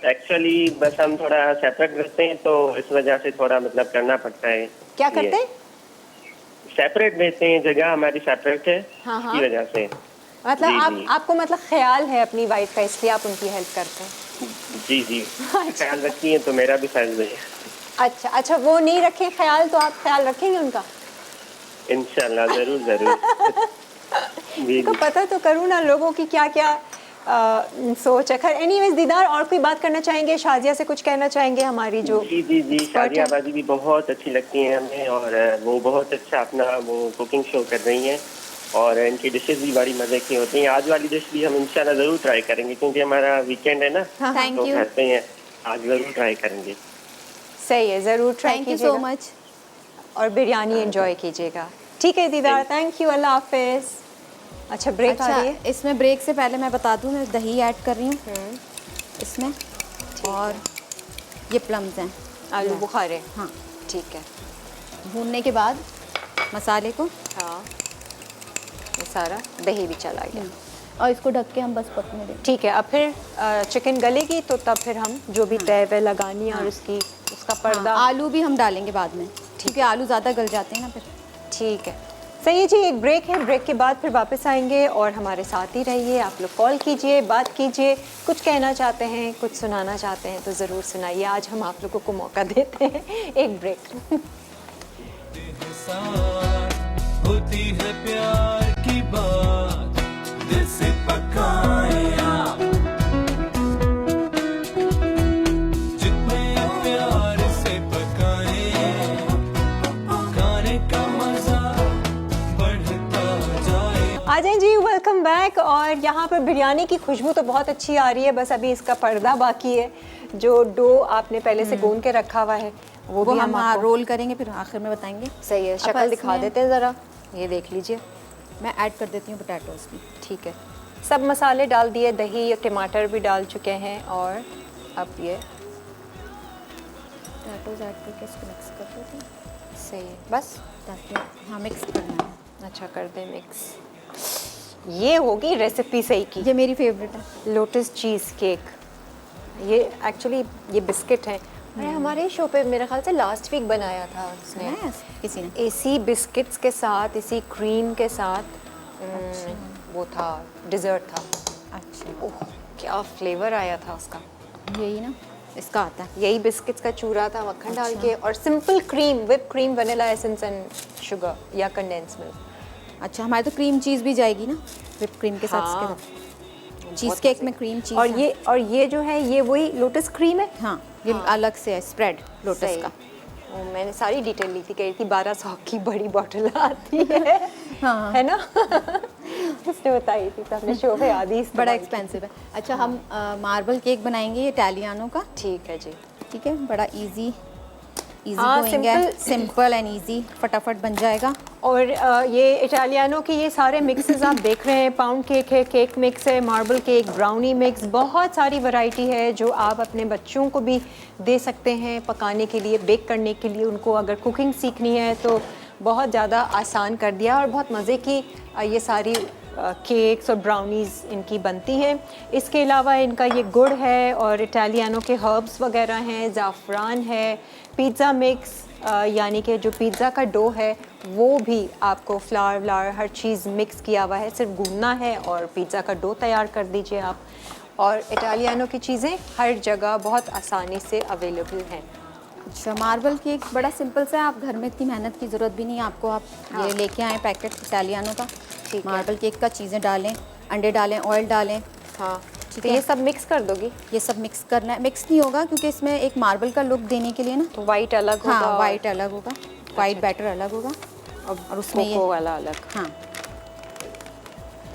Speaker 5: एक्चुअली बस हम थोड़ा सेपरेट रहते हैं तो इस वजह से थोड़ा मतलब करना पड़ता है।
Speaker 1: क्या करते हैं?
Speaker 5: सेपरेट रहते हैं, जगह हमारी सेपरेट है,
Speaker 1: हाँ, हाँ।
Speaker 5: इसकी वजह से।
Speaker 1: मतलब
Speaker 5: जी,
Speaker 1: आप
Speaker 5: जी।
Speaker 1: आपको मतलब ख्याल है अपनी वाइफ का, इसलिए आप उनकी हेल्प करते हैं।
Speaker 5: जी जी, ख्याल रखती हैं तो मेरा भी ख्याल रहे।
Speaker 1: अच्छा अच्छा, वो नहीं रखें ख्याल तो आप ख्याल रखेंगे उनका?
Speaker 5: इंशाल्लाह, जरूर जरूर। जी
Speaker 1: को
Speaker 5: जी।
Speaker 1: पता तो करूँ ना लोगों की क्या क्या सोच है। खैर एनीवेज दीदार, और कोई बात करना चाहेंगे? शाजिया से कुछ कहना चाहेंगे, हमारी जो
Speaker 5: जी जी जी,
Speaker 1: एक्सपर्ट
Speaker 5: शादिया
Speaker 1: है?
Speaker 5: बाजी भी बहुत अच्छी लगती हैं हमें, और वो बहुत अच्छा अपना वो कुकिंग शो कर रही हैं, और इनकी डिशेस भी बड़ी मज़े की होती हैं। आज वाली डिश भी हम इंशाल्लाह ज़रूर ट्राई करेंगे, क्योंकि हमारा वीकेंड है ना,
Speaker 1: हाँ,
Speaker 2: थैंक
Speaker 5: तो
Speaker 2: यू,
Speaker 5: घर पे हैं। आज ज़रूर ट्राई करेंगे।
Speaker 1: सही है, ज़रूर ट्राई
Speaker 2: थैंक यू
Speaker 1: कीजिएगा
Speaker 2: सो मच।
Speaker 1: और बिरयानी एंजॉय कीजिएगा। ठीक है दीदार, थैंक यू, अल्लाह हाफिज़। अच्छा ब्रेक आ
Speaker 2: अच्छा,
Speaker 1: रही है?
Speaker 2: इसमें ब्रेक से पहले मैं बता दूं, मैं दही ऐड कर रही हूँ इसमें, और ये प्लम्स हैं,
Speaker 1: आलू बुखारे,
Speaker 2: हाँ।
Speaker 1: ठीक है।
Speaker 2: भूनने के बाद मसाले को,
Speaker 1: हाँ, ये सारा दही भी चला गया।
Speaker 2: और इसको ढक के हम बस पकने दें।
Speaker 1: ठीक है, अब फिर चिकन गलेगी तो तब फिर हम जो भी तय वे लगानी है और उसका पर्दा।
Speaker 2: हाँ, आलू भी हम डालेंगे बाद में, क्योंकि आलू ज़्यादा गल जाते हैं ना फिर।
Speaker 1: ठीक है, सही है जी। एक ब्रेक है, ब्रेक के बाद फिर वापस आएंगे और हमारे साथ ही रहिए। आप लोग कॉल कीजिए, बात कीजिए, कुछ कहना चाहते हैं, कुछ सुनाना चाहते हैं तो ज़रूर सुनाइए। आज हम आप लोगों को मौका देते हैं। एक ब्रेक।
Speaker 3: साथ होती है प्यार की बात, दिल से पकाए आप, जितने प्यार से पकाए, खाने का मजा बढ़ता जाए।
Speaker 1: आ जाए जी, वेलकम बैक। और यहाँ पर बिरयानी की खुशबू तो बहुत अच्छी आ रही है, बस अभी इसका पर्दा बाकी है। जो डो आपने पहले से गूंद के रखा हुआ है वो भी हम आपको
Speaker 2: रोल करेंगे, फिर आखिर में बताएंगे।
Speaker 1: सही है, शक्ल
Speaker 2: अब
Speaker 1: दिखा
Speaker 2: इसमें
Speaker 1: देते हैं ज़रा, ये देख लीजिए।
Speaker 2: मैं ऐड कर देती हूँ पोटैटोज भी।
Speaker 1: ठीक है, सब मसाले डाल दिए, दही टमाटर भी डाल चुके हैं, और अब ये
Speaker 2: पोटैटोज ऐड करके इसको मिक्स कर देते हैं,
Speaker 1: सही है बस।
Speaker 2: ताकि हाँ मिक्स करना है।
Speaker 1: अच्छा कर दें मिक्स। ये होगी रेसिपी सही की,
Speaker 2: ये मेरी फेवरेट है।
Speaker 1: Lotus cheese cake. ये एक्चुअली ये बिस्किट है, अरे हमारे शो पे मेरे ख्याल से लास्ट वीक बनाया था उसने,
Speaker 2: है किसी ने।
Speaker 1: इसी बिस्किट्स के साथ, इसी क्रीम के साथ। वो था, डिज़र्ट था।
Speaker 2: अच्छा,
Speaker 1: ओह क्या फ्लेवर आया था उसका।
Speaker 2: यही ना इसका आता है।
Speaker 1: यही बिस्किट्स का चूरा था, मक्खन डाल के, और simple cream, whip cream, vanilla essence and sugar या कंडेंस मिल्क।
Speaker 2: अच्छा, हमारे तो क्रीम चीज़ भी जाएगी ना विप क्रीम के साथ।
Speaker 1: हाँ,
Speaker 2: इसके चीज़ केक में क्रीम चीज़
Speaker 1: और ये जो है ये वही लोटस क्रीम है।
Speaker 2: हाँ, ये अलग से है स्प्रेड लोटस
Speaker 1: सही।
Speaker 2: का।
Speaker 1: वो मैंने सारी डिटेल ली थी, कही थी 1200 की बड़ी बॉटल आती है।
Speaker 2: हाँ।
Speaker 1: है ना। उसने बताई थी, तो अपने शो पे आदि
Speaker 2: बड़ा एक्सपेंसिव है। अच्छा, हम मार्बल केक बनाएंगे इटालियानो का।
Speaker 1: ठीक है जी।
Speaker 2: ठीक है, बड़ा इजी
Speaker 1: हाँ,
Speaker 2: गोइंग है,
Speaker 1: simple-
Speaker 2: सिंपल एंड इजी, फटाफट बन जाएगा।
Speaker 1: और ये इटालियानो के ये सारे मिक्सेस आप देख रहे हैं, पाउंड केक है, केक मिक्स है, मार्बल केक, ब्राउनी मिक्स, बहुत सारी वैरायटी है जो आप अपने बच्चों को भी दे सकते हैं पकाने के लिए, बेक करने के लिए। उनको अगर कुकिंग सीखनी है तो बहुत ज़्यादा आसान कर दिया, और बहुत मज़े की ये सारी केक्स और ब्राउनीज़ इनकी बनती हैं। इसके अलावा इनका ये गुड़ है, और इटालियानो के हर्ब्स वगैरह हैं, ज़ाफ़रान है, पिज़्ज़ा मिक्स, यानी कि जो पिज़्ज़ा का डो है वो भी आपको फ्लावर व्लावर हर चीज़ मिक्स किया हुआ है, सिर्फ गूंदना है और पिज़्ज़ा का डो तैयार कर दीजिए आप। और इटालियानो की चीज़ें हर जगह बहुत आसानी से अवेलेबल हैं।
Speaker 2: अच्छा, मार्बल केक बड़ा सिंपल सा है, आप घर में इतनी मेहनत की ज़रूरत भी नहीं है आपको। आप ये लेके आएँ पैकेट इटालियानो का,
Speaker 1: ठीक है।
Speaker 2: मार्बल केक का चीज़ें डालें, अंडे डालें, ऑयल डालें।
Speaker 1: हाँ,
Speaker 2: ठीक
Speaker 1: तो
Speaker 2: है।
Speaker 1: ये सब मिक्स कर दोगी?
Speaker 2: ये सब मिक्स करना है। मिक्स नहीं होगा क्योंकि इसमें एक मार्बल का लुक देने के लिए ना,
Speaker 1: तो वाइट अलग होगा,
Speaker 2: हाँ वाइट अलग होगा, वाइट बैटर अलग होगा, और उसमें
Speaker 1: कोको वाला अलग।
Speaker 2: हाँ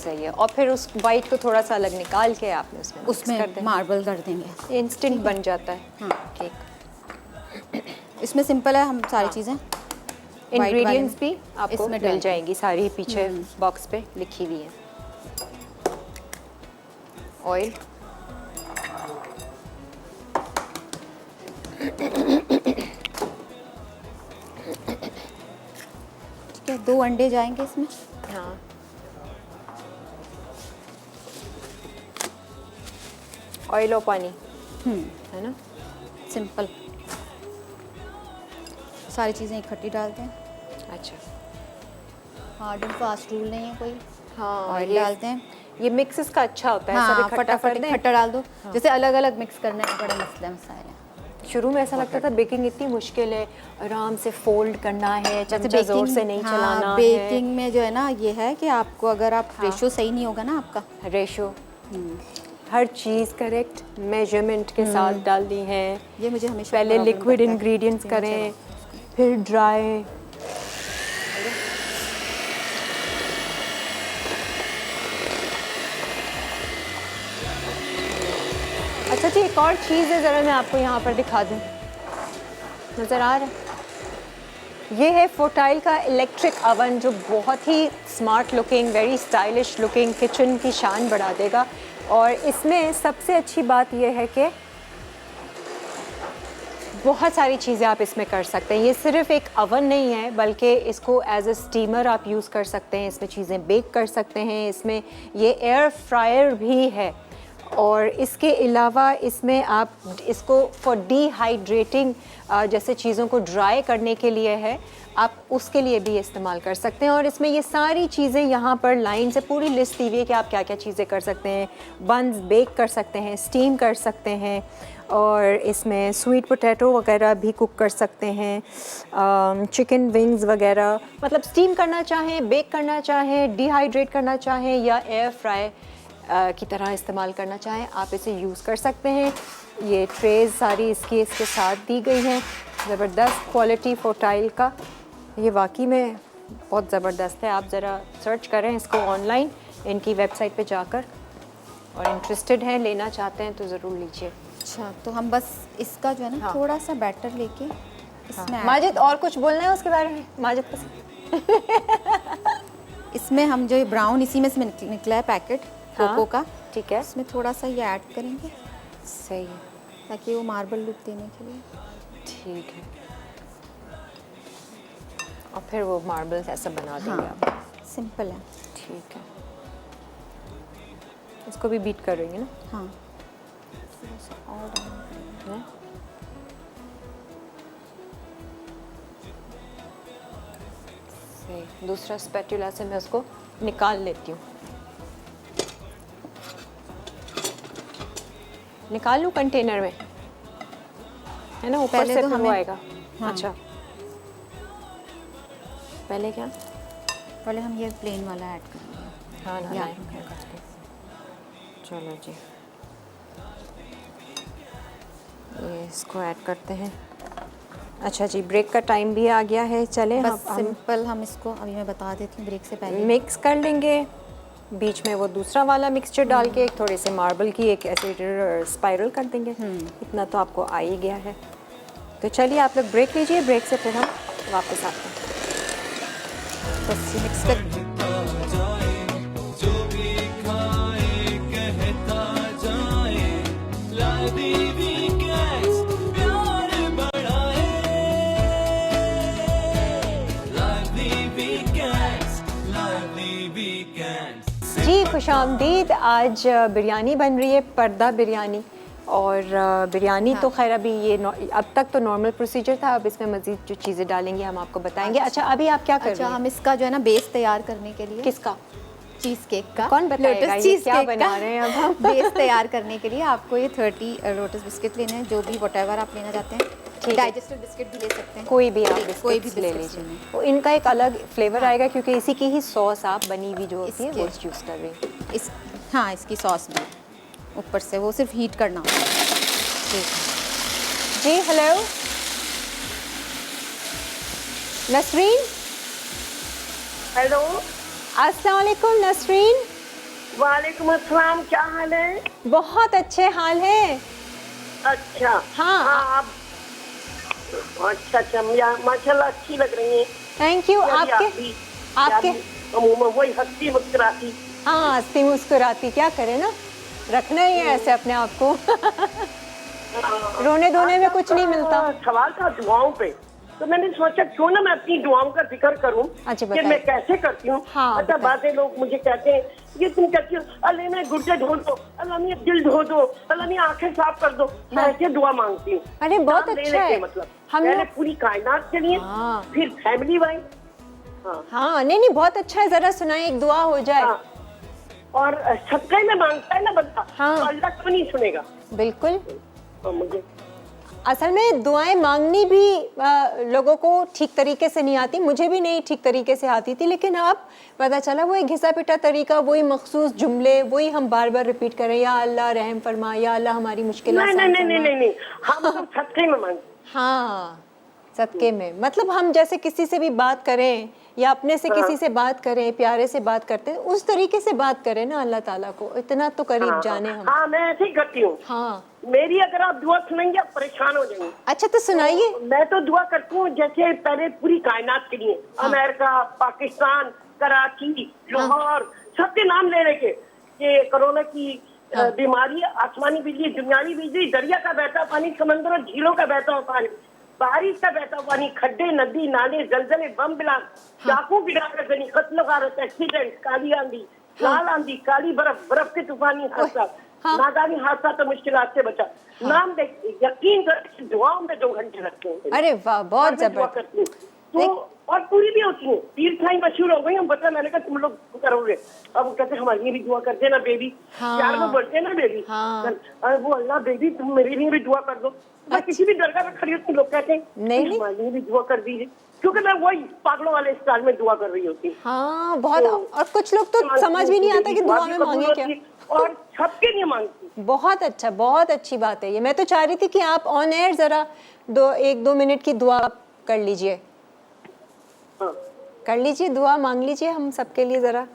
Speaker 1: सही है। और फिर उस वाइट को थोड़ा सा अलग निकाल के आपने उसमें mix
Speaker 2: उसमें
Speaker 1: कर देना।
Speaker 2: मार्बल कर देंगे,
Speaker 1: इंस्टेंट बन जाता है
Speaker 2: हाँ।
Speaker 1: केक।
Speaker 2: इसमें सिंपल है, हम सारी चीज़ें
Speaker 1: इंग्रेडिएंट्स भी आपको
Speaker 2: इसमें
Speaker 1: मिल
Speaker 2: डाल
Speaker 1: जाएंगी, सारी पीछे बॉक्स पे लिखी हुई है। ऑयल,
Speaker 2: ठीक है, 2 अंडे जाएंगे इसमें।
Speaker 1: हाँ, ऑयल और पानी है ना।
Speaker 2: सिंपल, सारी चीज़ें इकट्ठी डालते हैं।
Speaker 1: अच्छा,
Speaker 2: हार्ड एंड फास्ट रूल नहीं है कोई।
Speaker 1: हाँ,
Speaker 2: ऑयल डालते हैं।
Speaker 1: ये मिक्स इसका अच्छा होता है,
Speaker 2: हाँ,
Speaker 1: सब इकट्ठा कर
Speaker 2: फटाफट
Speaker 1: दें।
Speaker 2: खट्टा डाल दो। जैसे अलग अलग मिक्स करने में बड़े मसाले हैं।
Speaker 1: शुरू में ऐसा लगता था बेकिंग इतनी मुश्किल है, आराम से फोल्ड करना है, चमचा जोर से नहीं चलाना है।
Speaker 2: बेकिंग में जो है ना ये है कि आपको अगर आप रेशो सही नहीं होगा ना आपका,
Speaker 1: रेशो हर चीज़ करेक्ट मेजरमेंट के साथ डालनी है।
Speaker 2: ये मुझे हमेशा
Speaker 1: पहले
Speaker 2: problem
Speaker 1: लिक्विड
Speaker 2: करता है।
Speaker 1: इंग्रेडिएंट्स
Speaker 2: ये
Speaker 1: करें, फिर ड्राई। अच्छा जी, एक और चीज़ है, ज़रा मैं आपको यहाँ पर दिखा दूँ, नज़र आ रहा है? ये है फोटाइल का इलेक्ट्रिक अवन, जो बहुत ही smart looking, very stylish looking kitchen की शान बढ़ा देगा। और इसमें सबसे अच्छी बात यह है कि बहुत सारी चीज़ें आप इसमें कर सकते हैं। ये सिर्फ एक अवन नहीं है, बल्कि इसको एज अ स्टीमर आप यूज़ कर सकते हैं, इसमें चीज़ें बेक कर सकते हैं। इसमें ये एयर फ्रायर भी है, और इसके अलावा इसमें आप इसको फॉर डिहाइड्रेटिंग जैसे चीज़ों को ड्राई करने के लिए है, आप उसके लिए भी इस्तेमाल कर सकते हैं। और इसमें ये सारी चीज़ें यहाँ पर लाइन से पूरी लिस्ट दी हुई है कि आप क्या क्या चीज़ें कर सकते हैं। बन्स बेक कर सकते हैं, स्टीम कर सकते हैं, और इसमें स्वीट पोटैटो वगैरह भी कुक कर सकते हैं, चिकन विंग्स वगैरह, मतलब स्टीम करना चाहें, बेक करना चाहें, डिहाइड्रेट करना चाहें, या एयर फ्राई की तरह इस्तेमाल करना चाहें, आप इसे यूज़ कर सकते हैं। ये ट्रेज सारी इसके साथ दी गई हैं। ज़बरदस्त क्वालिटी फोटाइल का, ये वाकई में बहुत ज़बरदस्त है। आप ज़रा सर्च करें इसको ऑनलाइन, इनकी वेबसाइट पे जाकर, और इंटरेस्टेड हैं, लेना चाहते हैं तो ज़रूर लीजिए।
Speaker 2: अच्छा, तो हम बस इसका जो है ना थोड़ा सा बैटर लेके इसमें add
Speaker 1: माजिद, और कुछ बोलना है उसके बारे में? माजिद
Speaker 2: इसमें हम जो ये ब्राउन इसी में से निकला है पैकेट कोको का,
Speaker 1: ठीक है,
Speaker 2: इसमें थोड़ा सा ये ऐड करेंगे
Speaker 1: सही है,
Speaker 2: ताकि वो मार्बल लुक देने के लिए।
Speaker 1: ठीक है। और फिर वो मार्बल्स ऐसा बना देंगे आप।
Speaker 2: हाँ, सिंपल है।
Speaker 1: ठीक है, इसको भी बीट कर रही है ना?
Speaker 2: हाँ, थोड़ा सा और डालना
Speaker 1: है? सही। दूसरा स्पैटुला से मैं उसको निकाल लेती हूँ। निकाल लूँ कंटेनर में, है ना? ऊपर
Speaker 2: पहले
Speaker 1: से
Speaker 2: तो
Speaker 1: फिर वो
Speaker 2: हमें-
Speaker 1: आएगा।
Speaker 2: हाँ।
Speaker 1: अच्छा, पहले क्या?
Speaker 2: पहले हम ये प्लेन वाला ऐड करेंगे।
Speaker 1: हाँ ना,
Speaker 2: या-
Speaker 1: चलो जी, ये इसको ऐड करते हैं। अच्छा जी, ब्रेक का टाइम भी आ गया है, चलें
Speaker 2: बस
Speaker 1: हम
Speaker 2: सिंपल हम इसको अभी मैं बता देती हूँ ब्रेक से पहले।
Speaker 1: मिक्स कर लेंगे। बीच में वो दूसरा वाला मिक्सचर डाल के एक थोड़े से मार्बल की एक ऐसे स्पाइरल कर देंगे। इतना तो आपको आ ही गया है। तो चलिए आप लोग ब्रेक लीजिए, ब्रेक से फिर हम वापस आते हैं।
Speaker 2: बस मिक्स कर
Speaker 3: जाए जो भी खाए कहता जाए लादी वीकेंड्स प्यार बढ़ाए लादी वीकेंड्स
Speaker 1: जी खुशामदीद। आज बिरयानी बन रही है, पर्दा बिरयानी। और बिरयानी तो खैर अभी ये अब तक तो नॉर्मल प्रोसीजर था, अब इसमें मज़ीद जो चीज़ें डालेंगे हम आपको बताएंगे। अच्छा, अभी आप क्या कर
Speaker 2: अच्छा,
Speaker 1: रहे हैं?
Speaker 2: हम इसका जो है ना बेस तैयार करने के लिए
Speaker 1: किसका?
Speaker 2: चीज़ केक का।
Speaker 1: कौन बताएगा
Speaker 2: लोटस
Speaker 1: ये
Speaker 2: चीज़
Speaker 1: क्या
Speaker 2: केक
Speaker 1: बना
Speaker 2: का
Speaker 1: रहे हैं अब हम?
Speaker 2: बेस तैयार करने के लिए आपको ये 30 लोटस बिस्किट लेने हैं, जो भी व्हाटएवर आप लेना चाहते हैं।
Speaker 1: है।
Speaker 2: डाइजेस्टिव बिस्किट भी ले सकते हैं,
Speaker 1: कोई भी आप
Speaker 2: कोई भी
Speaker 1: बिस्किट्स ले
Speaker 2: बिस्किट्स
Speaker 1: लीजिए।
Speaker 2: लेने।
Speaker 1: वो इनका एक अलग फ्लेवर आएगा, क्योंकि इसी की ही सॉस आप बनी हुई जो होती है वो
Speaker 2: इसके-
Speaker 1: यूज़ कर रही हैं।
Speaker 2: इस हाँ, इसकी सॉस भी ऊपर से वो सिर्फ हीट करना होता है।
Speaker 1: ठीक है जी। हेलो नसरीन।
Speaker 6: हेलो,
Speaker 1: अस्सलाम वालेकुम नसरीन।
Speaker 6: वालेकुम अस्सलाम, क्या हाल है?
Speaker 1: बहुत अच्छे हाल है।
Speaker 6: अच्छा।
Speaker 1: हाँ।
Speaker 6: आप अच्छा माशाल्लाह अच्छी लग रही हैं।
Speaker 1: Thank you. आपके
Speaker 6: अमूमन वही हंसती मुस्कुराती।
Speaker 1: हाँ, हंसती मुस्कुराती, क्या करें ना, रखना ही है ऐसे अपने आप को। रोने धोने में कुछ नहीं मिलता।
Speaker 6: सवाल था दुआओं पे, तो मैंने सोचा क्यों ना मैं अपनी दुआओं का जिक्र करूं
Speaker 1: अच्छा,
Speaker 6: कि
Speaker 1: बताइए।
Speaker 6: मैं कैसे करती हूँ।
Speaker 1: हाँ,
Speaker 6: अच्छा,
Speaker 1: बताइए।
Speaker 6: बातें लोग मुझे कहते हैं ये तुम कहती हो अल्लाह ने गुर्दे धो दो, अल्लाह ने दिल धो दो, अल्लाह ने आंखें साफ कर दो। मैं ऐसे दुआ मांगती हूँ।
Speaker 1: अरे बहुत
Speaker 6: नाम लेने
Speaker 1: अच्छा
Speaker 6: के
Speaker 1: है।
Speaker 6: मतलब
Speaker 1: हम
Speaker 6: पहले
Speaker 1: लोग
Speaker 6: पूरी कायनात के लिए,
Speaker 1: हाँ।
Speaker 6: फिर फैमिली वाइज,
Speaker 1: हाँ, नहीं बहुत अच्छा है, जरा सुनाए, एक दुआ हो जाए।
Speaker 6: हाँ। और सदक़े में मांगता है ना बंदा,
Speaker 1: हाँ।
Speaker 6: तो अल्लाह क्यों नहीं सुनेगा?
Speaker 1: बिल्कुल।
Speaker 6: मुझे
Speaker 1: असल में दुआएं मांगनी भी लोगों को ठीक तरीके से नहीं आती, मुझे भी नहीं ठीक तरीके से आती थी, लेकिन अब पता चला वो एक घिसा पिटा तरीका, वही मखसूस जुमले, वही हम बार बार रिपीट करें, या अल्लाह रहम फरमा, या अल्लाह हमारी मुश्किल
Speaker 6: नहीं
Speaker 1: आसान
Speaker 6: नहीं नहीं
Speaker 1: फरमा।
Speaker 6: नहीं नहीं, हम तो सदक़े में मांगते।
Speaker 1: हाँ, सदके में, मतलब हम जैसे किसी से भी बात करें या अपने से किसी से बात करें, प्यारे से बात करते हैं, उस तरीके से बात करें ना अल्लाह ताला को, इतना तो करीब जाने हम।
Speaker 6: हाँ, मैं ऐसे ही करती हूँ।
Speaker 1: हाँ,
Speaker 6: मेरी अगर आप दुआ सुनेंगे आप परेशान हो जाएंगे।
Speaker 1: अच्छा तो सुनाइए।
Speaker 6: मैं तो दुआ करती हूँ जैसे पहले पूरी कायनात के लिए, अमेरिका, पाकिस्तान, कराची, लाहौर, सबके नाम ले रहे कि कोरोना की बीमारी, आसमानी बिजली, दुनियावी बिजली, दरिया का बहता पानी, समंदर और झीलों का बहता हुआ पानी, बारिश का बहता हुआ पानी, खड्डे, नदी, नाले, जलजले, बम ब्लास्ट, चाकू गिराकर गनी, कत्ल गारत, एक्सीडेंट, काली आंधी, लाल आंधी, काली बर्फ, बर्फ के तूफानी हादसा, नादानी हादसा तो मुश्किलात से बचा। नाम देख, यकीन कर दुआओं में 2 घंटे लगते हैं।
Speaker 1: अरे वाह, बहुत
Speaker 6: और मैं दुआ
Speaker 1: जबरदस्त।
Speaker 6: करती हूँ। तो और पूरी भी होती है, पीर थाई मशहूर हो गई, हम बता, मैंने कहा तुम लोग करोगे, अब वो कहते हमारे लिए भी दुआ कर देना बेबी।
Speaker 1: हाँ।
Speaker 6: प्यार में बोलते हैं ना बेबी।
Speaker 1: हाँ।
Speaker 6: अरे वो अल्लाह बेबी तुम मेरे लिए भी दुआ कर दो। मैं किसी भी दरगाह में खड़ी होती हूँ, लोग कहते हैं
Speaker 1: नहीं।
Speaker 6: हमारे लिए भी दुआ कर दीजिए, क्योंकि मैं वही पागलों वाले स्टाइल में दुआ कर रही होती हूँ।
Speaker 1: हाँ, बहुत। और कुछ लोग तो समझ भी नहीं आता कि दुआ में मांगे क्या।
Speaker 6: और सबके लिए मांगती।
Speaker 1: बहुत अच्छा, बहुत अच्छी बात है ये। मैं तो चाह रही थी कि आप ऑन एयर जरा 1-2 मिनट की दुआ कर लीजिए।
Speaker 6: हाँ।
Speaker 1: कर लीजिए दुआ, मांग लीजिए हम सबके लिए जरा।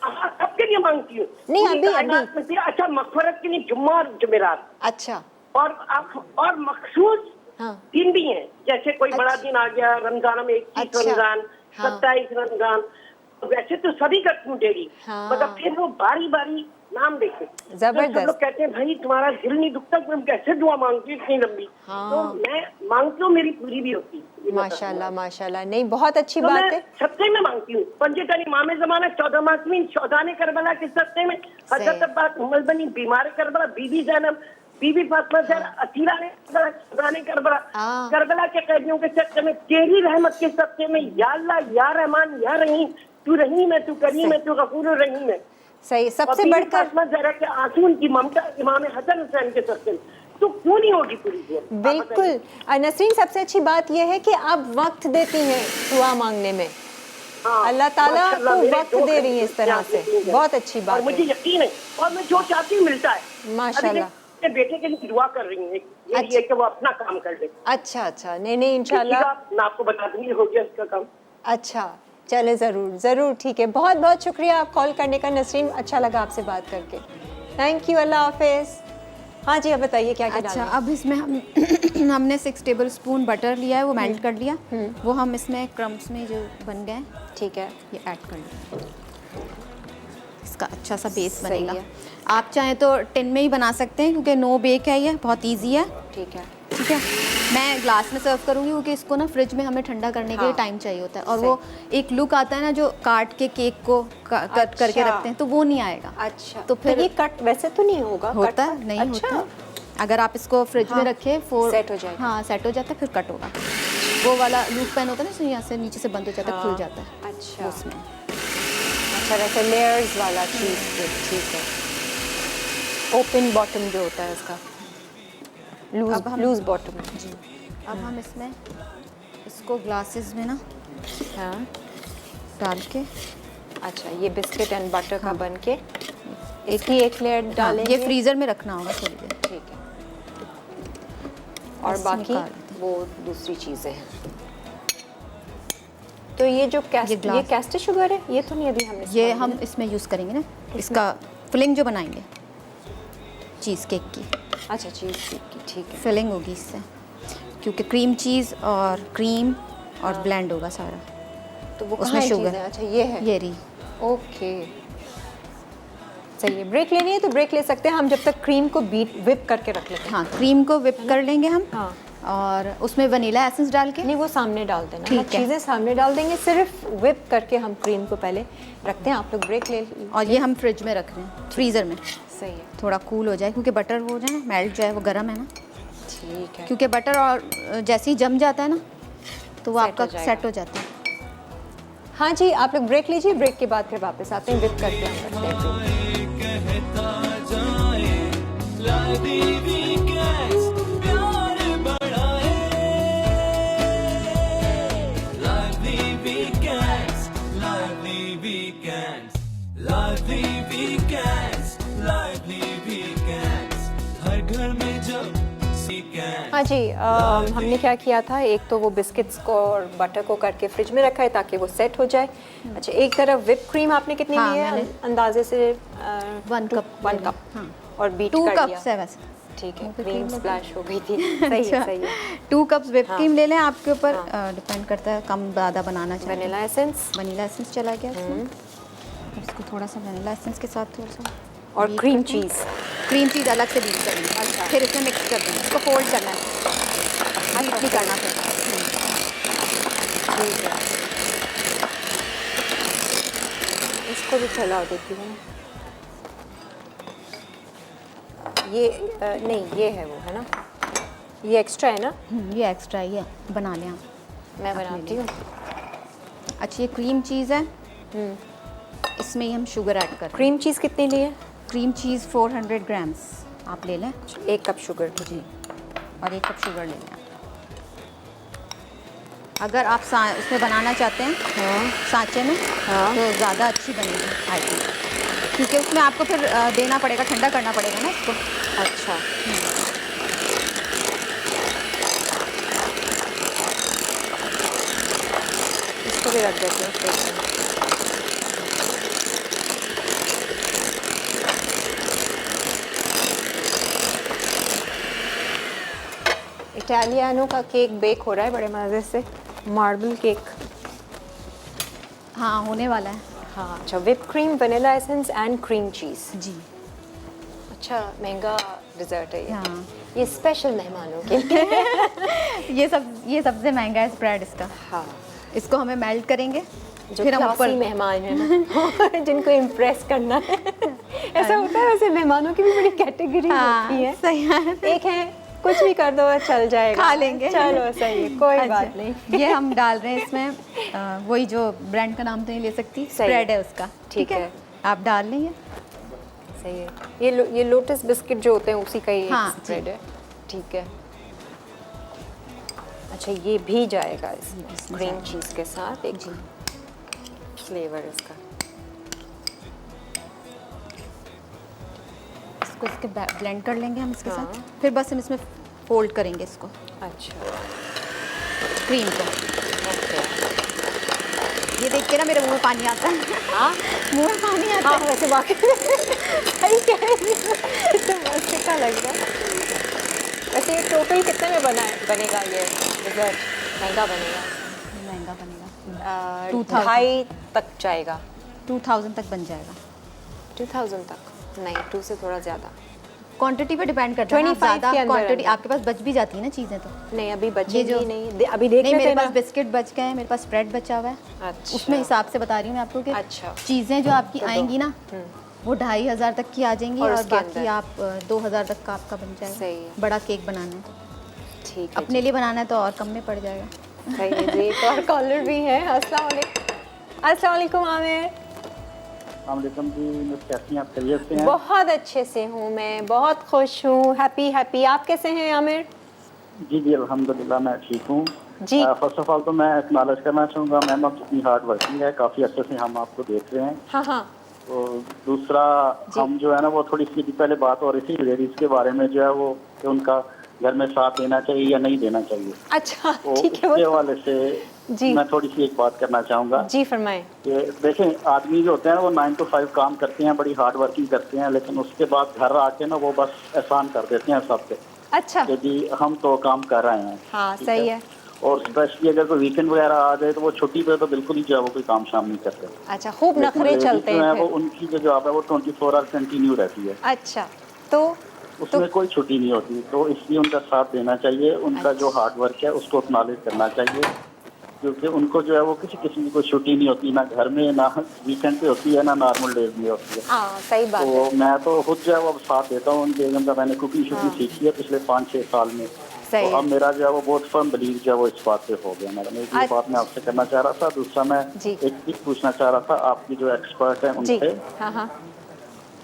Speaker 6: हाँ, सबके लिए मांगती हूँ।
Speaker 1: नहीं,
Speaker 6: पूरी
Speaker 1: अभी-
Speaker 6: कायनात में से, अच्छा मग़फ़िरत के लिए जुम्मा और जुमेरात,
Speaker 1: अच्छा।
Speaker 6: और मखसूस
Speaker 1: हाँ।
Speaker 6: दिन भी हैं, जैसे कोई बड़ा दिन आ गया, रमजान में 21
Speaker 1: अच्छा।
Speaker 6: रमजान,
Speaker 1: हाँ।
Speaker 6: 27 रमजान, वैसे तो सभी करती हूँ डेली,
Speaker 1: हाँ।
Speaker 6: मगर फिर वो बारी बारी नाम देखे।
Speaker 1: जबरदस्त।
Speaker 6: तो सब लोग कहते हैं भाई तुम्हारा दिल नहीं दुखता, तुम कैसे दुआ मांगती हो इतनी लंबी।
Speaker 1: हाँ।
Speaker 6: तो मैं मांगती हूँ, मेरी पूरी भी होती है।
Speaker 1: माशाल्लाह, माशाल्लाह। नहीं, बहुत अच्छी
Speaker 6: तो
Speaker 1: बात
Speaker 6: मैं
Speaker 1: है।
Speaker 6: सत्ते में मांगती हूँ। पंजतन इमाम ज़माना 14 मासमीन शौदाने करबला के सत्ते में, हज़रत अब्बास उम्मुल बनी बीमार करबला, बीबी ज़ैनब, बीबी फातिमा ज़हरा, असीरा ने शौदाने करबला,
Speaker 1: हाँ।
Speaker 6: करबला के कैदियों के सत्ते में, तेरी रहमत के सत्ते में, या अल्लाह, या रहमान, या रहीम, तू रहीम है, तू करीम है, तू गफूर रहीम है।
Speaker 1: सही,
Speaker 6: और
Speaker 1: सबसे
Speaker 6: बीबी
Speaker 1: बढ़कर।
Speaker 6: फातिमा ज़हरा के आंसू की ममता इमाम हसन हुसैन के सत्ते में, तो क्यों नहीं होगी पूरी दुआ? आप बताइए।
Speaker 1: बिल्कुल। नसरीन, सबसे अच्छी बात यह है कि आप वक्त देती हैं दुआ मांगने में।
Speaker 6: हाँ,
Speaker 1: अल्लाह ताला
Speaker 6: माशाल्लाह,
Speaker 1: को
Speaker 6: मेरे
Speaker 1: वक्त
Speaker 6: 2
Speaker 1: दे रही है इस तरह
Speaker 6: घंटे
Speaker 1: से।
Speaker 6: हैं।
Speaker 1: बहुत अच्छी बात
Speaker 6: और मुझे
Speaker 1: है।
Speaker 6: यकीन है, और मैं जो चाहती हूँ मिलता है।
Speaker 1: माशाल्लाह।
Speaker 6: अभी मैं बेटे के लिए दुआ कर रही हूँ, ये
Speaker 1: अच्छा।
Speaker 6: कि वो अपना काम कर ले।
Speaker 1: अच्छा अच्छा, नहीं इंशाल्लाह।
Speaker 6: देखिएगा, मैं आपको बता दूंगी, हो गया उसका काम।
Speaker 1: अच्छा, चले ज़रूर ज़रूर, ठीक है। बहुत बहुत शुक्रिया आप कॉल करने का नसरीन, अच्छा लगा आपसे बात करके। थैंक यू, अल्लाह हाफिज़। हाँ जी, अब बताइए क्या क्या
Speaker 2: अच्छा,
Speaker 1: डालना है?
Speaker 2: अब इसमें हम हमने 6 टेबल स्पून बटर लिया है, वो मेल्ट कर लिया, वो हम इसमें क्रम्स में जो बन गए
Speaker 1: ठीक है।
Speaker 2: ये ऐड कर लिया। इसका अच्छा सा बेस
Speaker 1: सही
Speaker 2: बनेगा।
Speaker 1: है।
Speaker 2: आप चाहें तो टिन में ही बना सकते हैं, क्योंकि नो बेक है, ये बहुत ईजी है।
Speaker 1: ठीक है।
Speaker 2: ठीक है, मैं ग्लास में सर्व करूँगी, क्योंकि इसको ना फ्रिज में हमें ठंडा करने के लिए
Speaker 1: हाँ।
Speaker 2: टाइम चाहिए होता है, और वो एक लुक आता है ना जो काट के केक को कट करके
Speaker 1: अच्छा।
Speaker 2: रखते हैं, तो वो नहीं आएगा।
Speaker 1: अच्छा,
Speaker 2: तो फिर
Speaker 1: ये कट वैसे तो नहीं होगा?
Speaker 2: होता
Speaker 1: कट
Speaker 2: है,
Speaker 1: पर?
Speaker 2: नहीं
Speaker 1: अच्छा।
Speaker 2: होता। अगर आप इसको फ्रिज में
Speaker 1: हाँ,
Speaker 2: रखें
Speaker 1: सेट हो जाएगा।
Speaker 2: हाँ, सेट हो जाता है, फिर कट होगा। वो वाला लूप पेन होता है ना, यहाँ से नीचे से बंद हो जाता है, खुल जाता है।
Speaker 1: अच्छा।
Speaker 2: उसमें
Speaker 1: अच्छा, वैसे लेयर्स वाला चीज़, ठीक है। ओपन बॉटम जो होता है उसका, लूज बॉटम।
Speaker 2: जी, अब हम इसमें इसको ग्लासेस में ना
Speaker 1: हाँ।
Speaker 2: डाल के,
Speaker 1: अच्छा, ये बिस्किट एंड बटर का बन के इसकी एक लेयर
Speaker 2: हाँ,
Speaker 1: डालेंगे।
Speaker 2: ये फ्रीज़र में रखना होगा थोड़ी देर।
Speaker 1: ठीक है। और
Speaker 2: ऐसे
Speaker 1: बाकी
Speaker 2: निकाल देते
Speaker 1: वो दूसरी चीज़ें हैं। तो ये जो
Speaker 2: ये
Speaker 1: ये कैस्टर शुगर है, ये तो नहीं अभी हमने
Speaker 2: ये
Speaker 1: इस्तेमाल
Speaker 2: हम इसमें यूज़ करेंगे ना, इसका फिलिंग जो बनाएंगे चीज़ केक की,
Speaker 1: किया। अच्छा, चीज़ की, ठीक है।
Speaker 2: फिलिंग होगी इससे, क्योंकि क्रीम चीज़ और क्रीम और ब्लेंड होगा सारा।
Speaker 1: तो वो
Speaker 2: उसमें
Speaker 1: कहाँ है
Speaker 2: शुगर।
Speaker 1: चीज़ें? अच्छा, ये है।
Speaker 2: ये रही।
Speaker 1: ओके, सही है। ब्रेक लेनी है तो ब्रेक ले सकते हैं हम, जब तक क्रीम को विप करके रख लेते हैं।
Speaker 2: हाँ, क्रीम को विप कर लेंगे हम,
Speaker 1: हाँ।
Speaker 2: और उसमें वनीला एसेंस डाल के,
Speaker 1: नहीं, वो सामने डाल देना।
Speaker 2: ठीक
Speaker 1: हाँ,
Speaker 2: है।
Speaker 1: चीज़ें सामने डाल देंगे, सिर्फ विप करके हम क्रीम को पहले रखते हैं। आप लोग ब्रेक ले।
Speaker 2: और ये हम फ्रिज में रख रहे हैं, फ्रीज़र में,
Speaker 1: सही है,
Speaker 2: थोड़ा कूल हो जाए, क्योंकि बटर हो जाए मेल्ट जाए, वो गर्म है ना,
Speaker 1: ठीक है।
Speaker 2: क्योंकि बटर और जैसे ही जम जाता है ना, तो वो
Speaker 1: सेट
Speaker 2: आपका
Speaker 1: हो जाएगा।
Speaker 2: सेट हो जाता है।
Speaker 1: हाँ जी, आप लोग ब्रेक लीजिए, ब्रेक के बाद फिर वापस आते हैं, विप करके हम करते हैं cream।
Speaker 3: कहता जाए लाइवली वीकेंड्स प्यार बढ़ाए lively weekends lively weekends lively weekends lively weekends हर घर में जब वीकेंड
Speaker 1: हाँ जी, हमने क्या किया था, एक तो वो बिस्किट्स को और बटर को करके फ्रिज में रखा है ताकि वो सेट हो जाए। अच्छा, एक तरफ विप क्रीम आपने कितनी
Speaker 2: हाँ,
Speaker 1: ली है?
Speaker 2: मैंने
Speaker 1: अंदाजे से
Speaker 2: 1 कप
Speaker 1: 1 कप।
Speaker 2: हाँ।
Speaker 1: और बीट
Speaker 2: 2
Speaker 1: कर
Speaker 2: कप
Speaker 1: लिया।
Speaker 2: है वैसे।
Speaker 1: ठीक है,
Speaker 2: मुंह पे
Speaker 1: क्रीम
Speaker 2: cream
Speaker 1: स्प्लैश हो गई थी। सही है, सही है।
Speaker 2: 2 कप्स व्हिप
Speaker 1: हाँ।
Speaker 2: क्रीम ले लें, आपके ऊपर डिपेंड करता है, कम ज़्यादा बनाना चाहिए।
Speaker 1: वनीला एसेंस
Speaker 2: वनीला एसेंस चला गया इसमें। इसको थोड़ा सा वनीला एसेंस के साथ थोड़ा सा
Speaker 1: और
Speaker 2: बीट
Speaker 1: क्रीम
Speaker 2: करते हैं।
Speaker 1: चीज़।
Speaker 2: क्रीम चीज़ अलग से बीट करेंगे।
Speaker 1: अच्छा।
Speaker 2: फिर इसमें मिक्स कर देंगे, इसको फोल्ड करना है, बीट नहीं करना फिर।
Speaker 1: ठीक है, इसको भी फैला देती हूँ। ये नहीं, ये है वो, है ना? ये एक्स्ट्रा है ना?
Speaker 2: ये एक्स्ट्रा ही है, बना लें आप।
Speaker 1: मैं बनाती हूँ।
Speaker 2: अच्छा, ये क्रीम चीज़ है, इसमें ही हम शुगर ऐड कर।
Speaker 1: क्रीम चीज़ कितनी ली है?
Speaker 2: क्रीम चीज़ 400 ग्राम्स आप ले लें
Speaker 1: 1 कप शुगर की।
Speaker 2: जी, और 1 कप शुगर ले लें। अगर आप उसमें बनाना चाहते हैं सांचे में, तो ज़्यादा अच्छी बनेगी आइटम, क्योंकि उसमें आपको फिर देना पड़ेगा, ठंडा करना पड़ेगा ना इसको।
Speaker 1: अच्छा, इसको भी रख देते हैं फ्रिज में। इटालियानो का केक बेक हो रहा है बड़े मज़े से, मार्बल केक।
Speaker 2: हाँ, होने वाला है।
Speaker 1: हाँ, अच्छा, whip cream, vanilla essence and cream cheese.
Speaker 2: जी
Speaker 1: अच्छा, महंगा डिज़र्ट है ये।
Speaker 2: हाँ।
Speaker 1: ये स्पेशल मेहमानों के लिए।
Speaker 2: ये सबसे महंगा है स्प्रेड इसका।
Speaker 1: हाँ,
Speaker 2: इसको हमें मेल्ट करेंगे,
Speaker 1: जो
Speaker 2: फिर हम
Speaker 1: क्लासी
Speaker 2: ऊपर
Speaker 1: मेहमान है ना, जिनको इम्प्रेस करना है। ऐसा होता है, वैसे मेहमानों की भी बड़ी कैटेगरी होती है।
Speaker 2: सही है।
Speaker 1: एक है कुछ भी कर दो चल जाएगा,
Speaker 2: खा लेंगे।
Speaker 1: चलो सही है, कोई
Speaker 2: अच्छा,
Speaker 1: बात नहीं।
Speaker 2: ये हम डाल रहे हैं इसमें, वही जो ब्रांड का नाम तो नहीं ले सकती,
Speaker 1: सही
Speaker 2: स्प्रेड
Speaker 1: है।
Speaker 2: है उसका।
Speaker 1: ठीक है।
Speaker 2: आप डाल लेंगे।
Speaker 1: सही है, ये लोटस बिस्किट जो होते हैं उसी का ही
Speaker 2: हाँ,
Speaker 1: स्प्रेड है। ठीक है। अच्छा, ये भी जाएगा इसमें
Speaker 2: इसमें
Speaker 1: क्रीम
Speaker 2: जाएगा।
Speaker 1: चीज़ के साथ, एक फ्लेवर इसका।
Speaker 2: इसको इसके ब्लेंड कर लेंगे हम इसके
Speaker 1: हाँ।
Speaker 2: साथ, फिर बस हम इसमें फोल्ड करेंगे इसको,
Speaker 1: अच्छा,
Speaker 2: क्रीम को।
Speaker 1: ओके।
Speaker 2: ये देख के ना मेरे मुंह में पानी आता है।
Speaker 1: हाँ
Speaker 2: मुंह में पानी आता
Speaker 1: हाँ,
Speaker 2: है।
Speaker 1: वैसे बाकी सही कह रही हो, तो मस्त का लग रहा है। वैसे ये टोटल कितने में बनेगा ये डिज़र्ट? महंगा बनेगा?
Speaker 2: महंगा बनेगा,
Speaker 1: 2000 ढाई तक जाएगा।
Speaker 2: 2000 तक बन जाएगा।
Speaker 1: 2000 तक नहीं, 2 से थोड़ा ज़्यादा।
Speaker 2: क्वांटिटी पे डिपेंड करता है ना,
Speaker 1: 25
Speaker 2: ज़्यादा
Speaker 1: के अंदर
Speaker 2: क्वांटिटी
Speaker 1: अंदर।
Speaker 2: आपके पास बच भी जाती है ना चीज़ें तो।
Speaker 1: नहीं, अभी बचेगी
Speaker 2: जो-
Speaker 1: नहीं, अभी देख
Speaker 2: नहीं,
Speaker 1: लेते
Speaker 2: मेरे
Speaker 1: हैं
Speaker 2: पास
Speaker 1: ना।
Speaker 2: बिस्किट बच गए हैं, मेरे पास स्प्रेड बचा हुआ है।
Speaker 1: अच्छा।
Speaker 2: उसमें हिसाब से बता रही हूँ मैं आपको कि
Speaker 1: अच्छा।
Speaker 2: चीज़ें जो आपकी
Speaker 1: तो दो।
Speaker 2: आएंगी ना, वो 2500 तक की आ जाएंगी,
Speaker 1: और
Speaker 2: और
Speaker 1: उसके
Speaker 2: बाकी
Speaker 1: अंदर?
Speaker 2: आप 2000 तक का आपका बन जाएगा।
Speaker 1: सही है।
Speaker 2: बड़ा केक बनाना है तो,
Speaker 1: ठीक है
Speaker 2: अपने लिए बनाना है तो और कम में पड़ जाएगा।
Speaker 1: जी। सही है जी। एक और कॉलर भी है। अस्सलाम वालेकुम। अस्सलाम वालेकुम आमिर।
Speaker 7: अस्सलाम जी, मैं कैसी हैं आप? खैरियत से हैं?
Speaker 1: बहुत अच्छे से हूँ मैं, बहुत खुश हूँ, हैप्पी। आप कैसे हैं आमिर?
Speaker 7: जी जी, अल्हम्दुलिल्लाह मैं ठीक हूँ।
Speaker 1: जी।
Speaker 7: फर्स्ट ऑफ ऑल तो मैं एक्नॉलेज करना चाहूँगा मैम, आप कितनी हार्ड वर्किंग है, काफ़ी अच्छे से हम आपको देख रहे हैं।
Speaker 1: हाँ हाँ।
Speaker 7: तो दूसरा, हम जो है ना, वो थोड़ी सी पहले बात हो रही थी लेडीज़ के बारे में, जो है वो कि उनका घर में साथ देना चाहिए या नहीं देना चाहिए।
Speaker 1: अच्छा,
Speaker 7: तो
Speaker 1: ठीक है।
Speaker 7: उसके हवाले से
Speaker 1: जी।
Speaker 7: मैं थोड़ी सी एक बात करना चाहूँगा
Speaker 1: जी फरमाएं।
Speaker 7: कि देखें, आदमी जो होते हैं वो 9 to 5 काम करते हैं, बड़ी हार्ड वर्किंग करते हैं, लेकिन उसके बाद घर आके ना वो बस एहसान कर देते हैं सब पे
Speaker 1: अच्छा।
Speaker 7: कि जी हम तो काम कर रहे हैं।
Speaker 1: हाँ,
Speaker 7: ठीक
Speaker 1: सही है।
Speaker 7: और स्पेशली अगर कोई वीकेंड वगैरह आ जाए तो वो छुट्टी पे तो बिल्कुल ही जो है वो कोई काम शाम नहीं करते।
Speaker 1: अच्छा, खूब
Speaker 7: लेकिन
Speaker 1: नखरे
Speaker 7: ladies
Speaker 1: चलते
Speaker 7: जो
Speaker 1: हैं
Speaker 7: है वो
Speaker 1: फिर।
Speaker 7: उनकी जो जॉब है वो 24 आवर कंटिन्यू रहती है,
Speaker 1: अच्छा, तो
Speaker 7: उसमें कोई छुट्टी नहीं होती, तो इसलिए उनका साथ देना चाहिए, उनका जो हार्ड वर्क है उसको एक्नॉलेज करना चाहिए, क्योंकि उनको जो है वो किसी किस्म की कोई छुट्टी नहीं होती, ना घर में, ना वीकेंड पे होती है, ना नॉर्मल डेज में होती है।
Speaker 1: हाँ, सही बात है।
Speaker 7: तो मैं तो खुद जो है वो साथ देता हूँ उनके, मतलब मैंने कुकिंग शुकिंग सीखी है पिछले 5-6 साल में,
Speaker 2: सही
Speaker 7: तो अब
Speaker 2: है।
Speaker 7: मेरा जो है वो बहुत फर्म बिलीव जो है वो इस बात पे हो गया मैडम। एक ये बात मैं आपसे करना चाह रहा था। दूसरा मैं
Speaker 1: जी।
Speaker 7: एक चीज पूछना चाह रहा था, आपकी जो एक्सपर्ट है
Speaker 1: जी
Speaker 7: उनसे
Speaker 1: हाँ हाँ,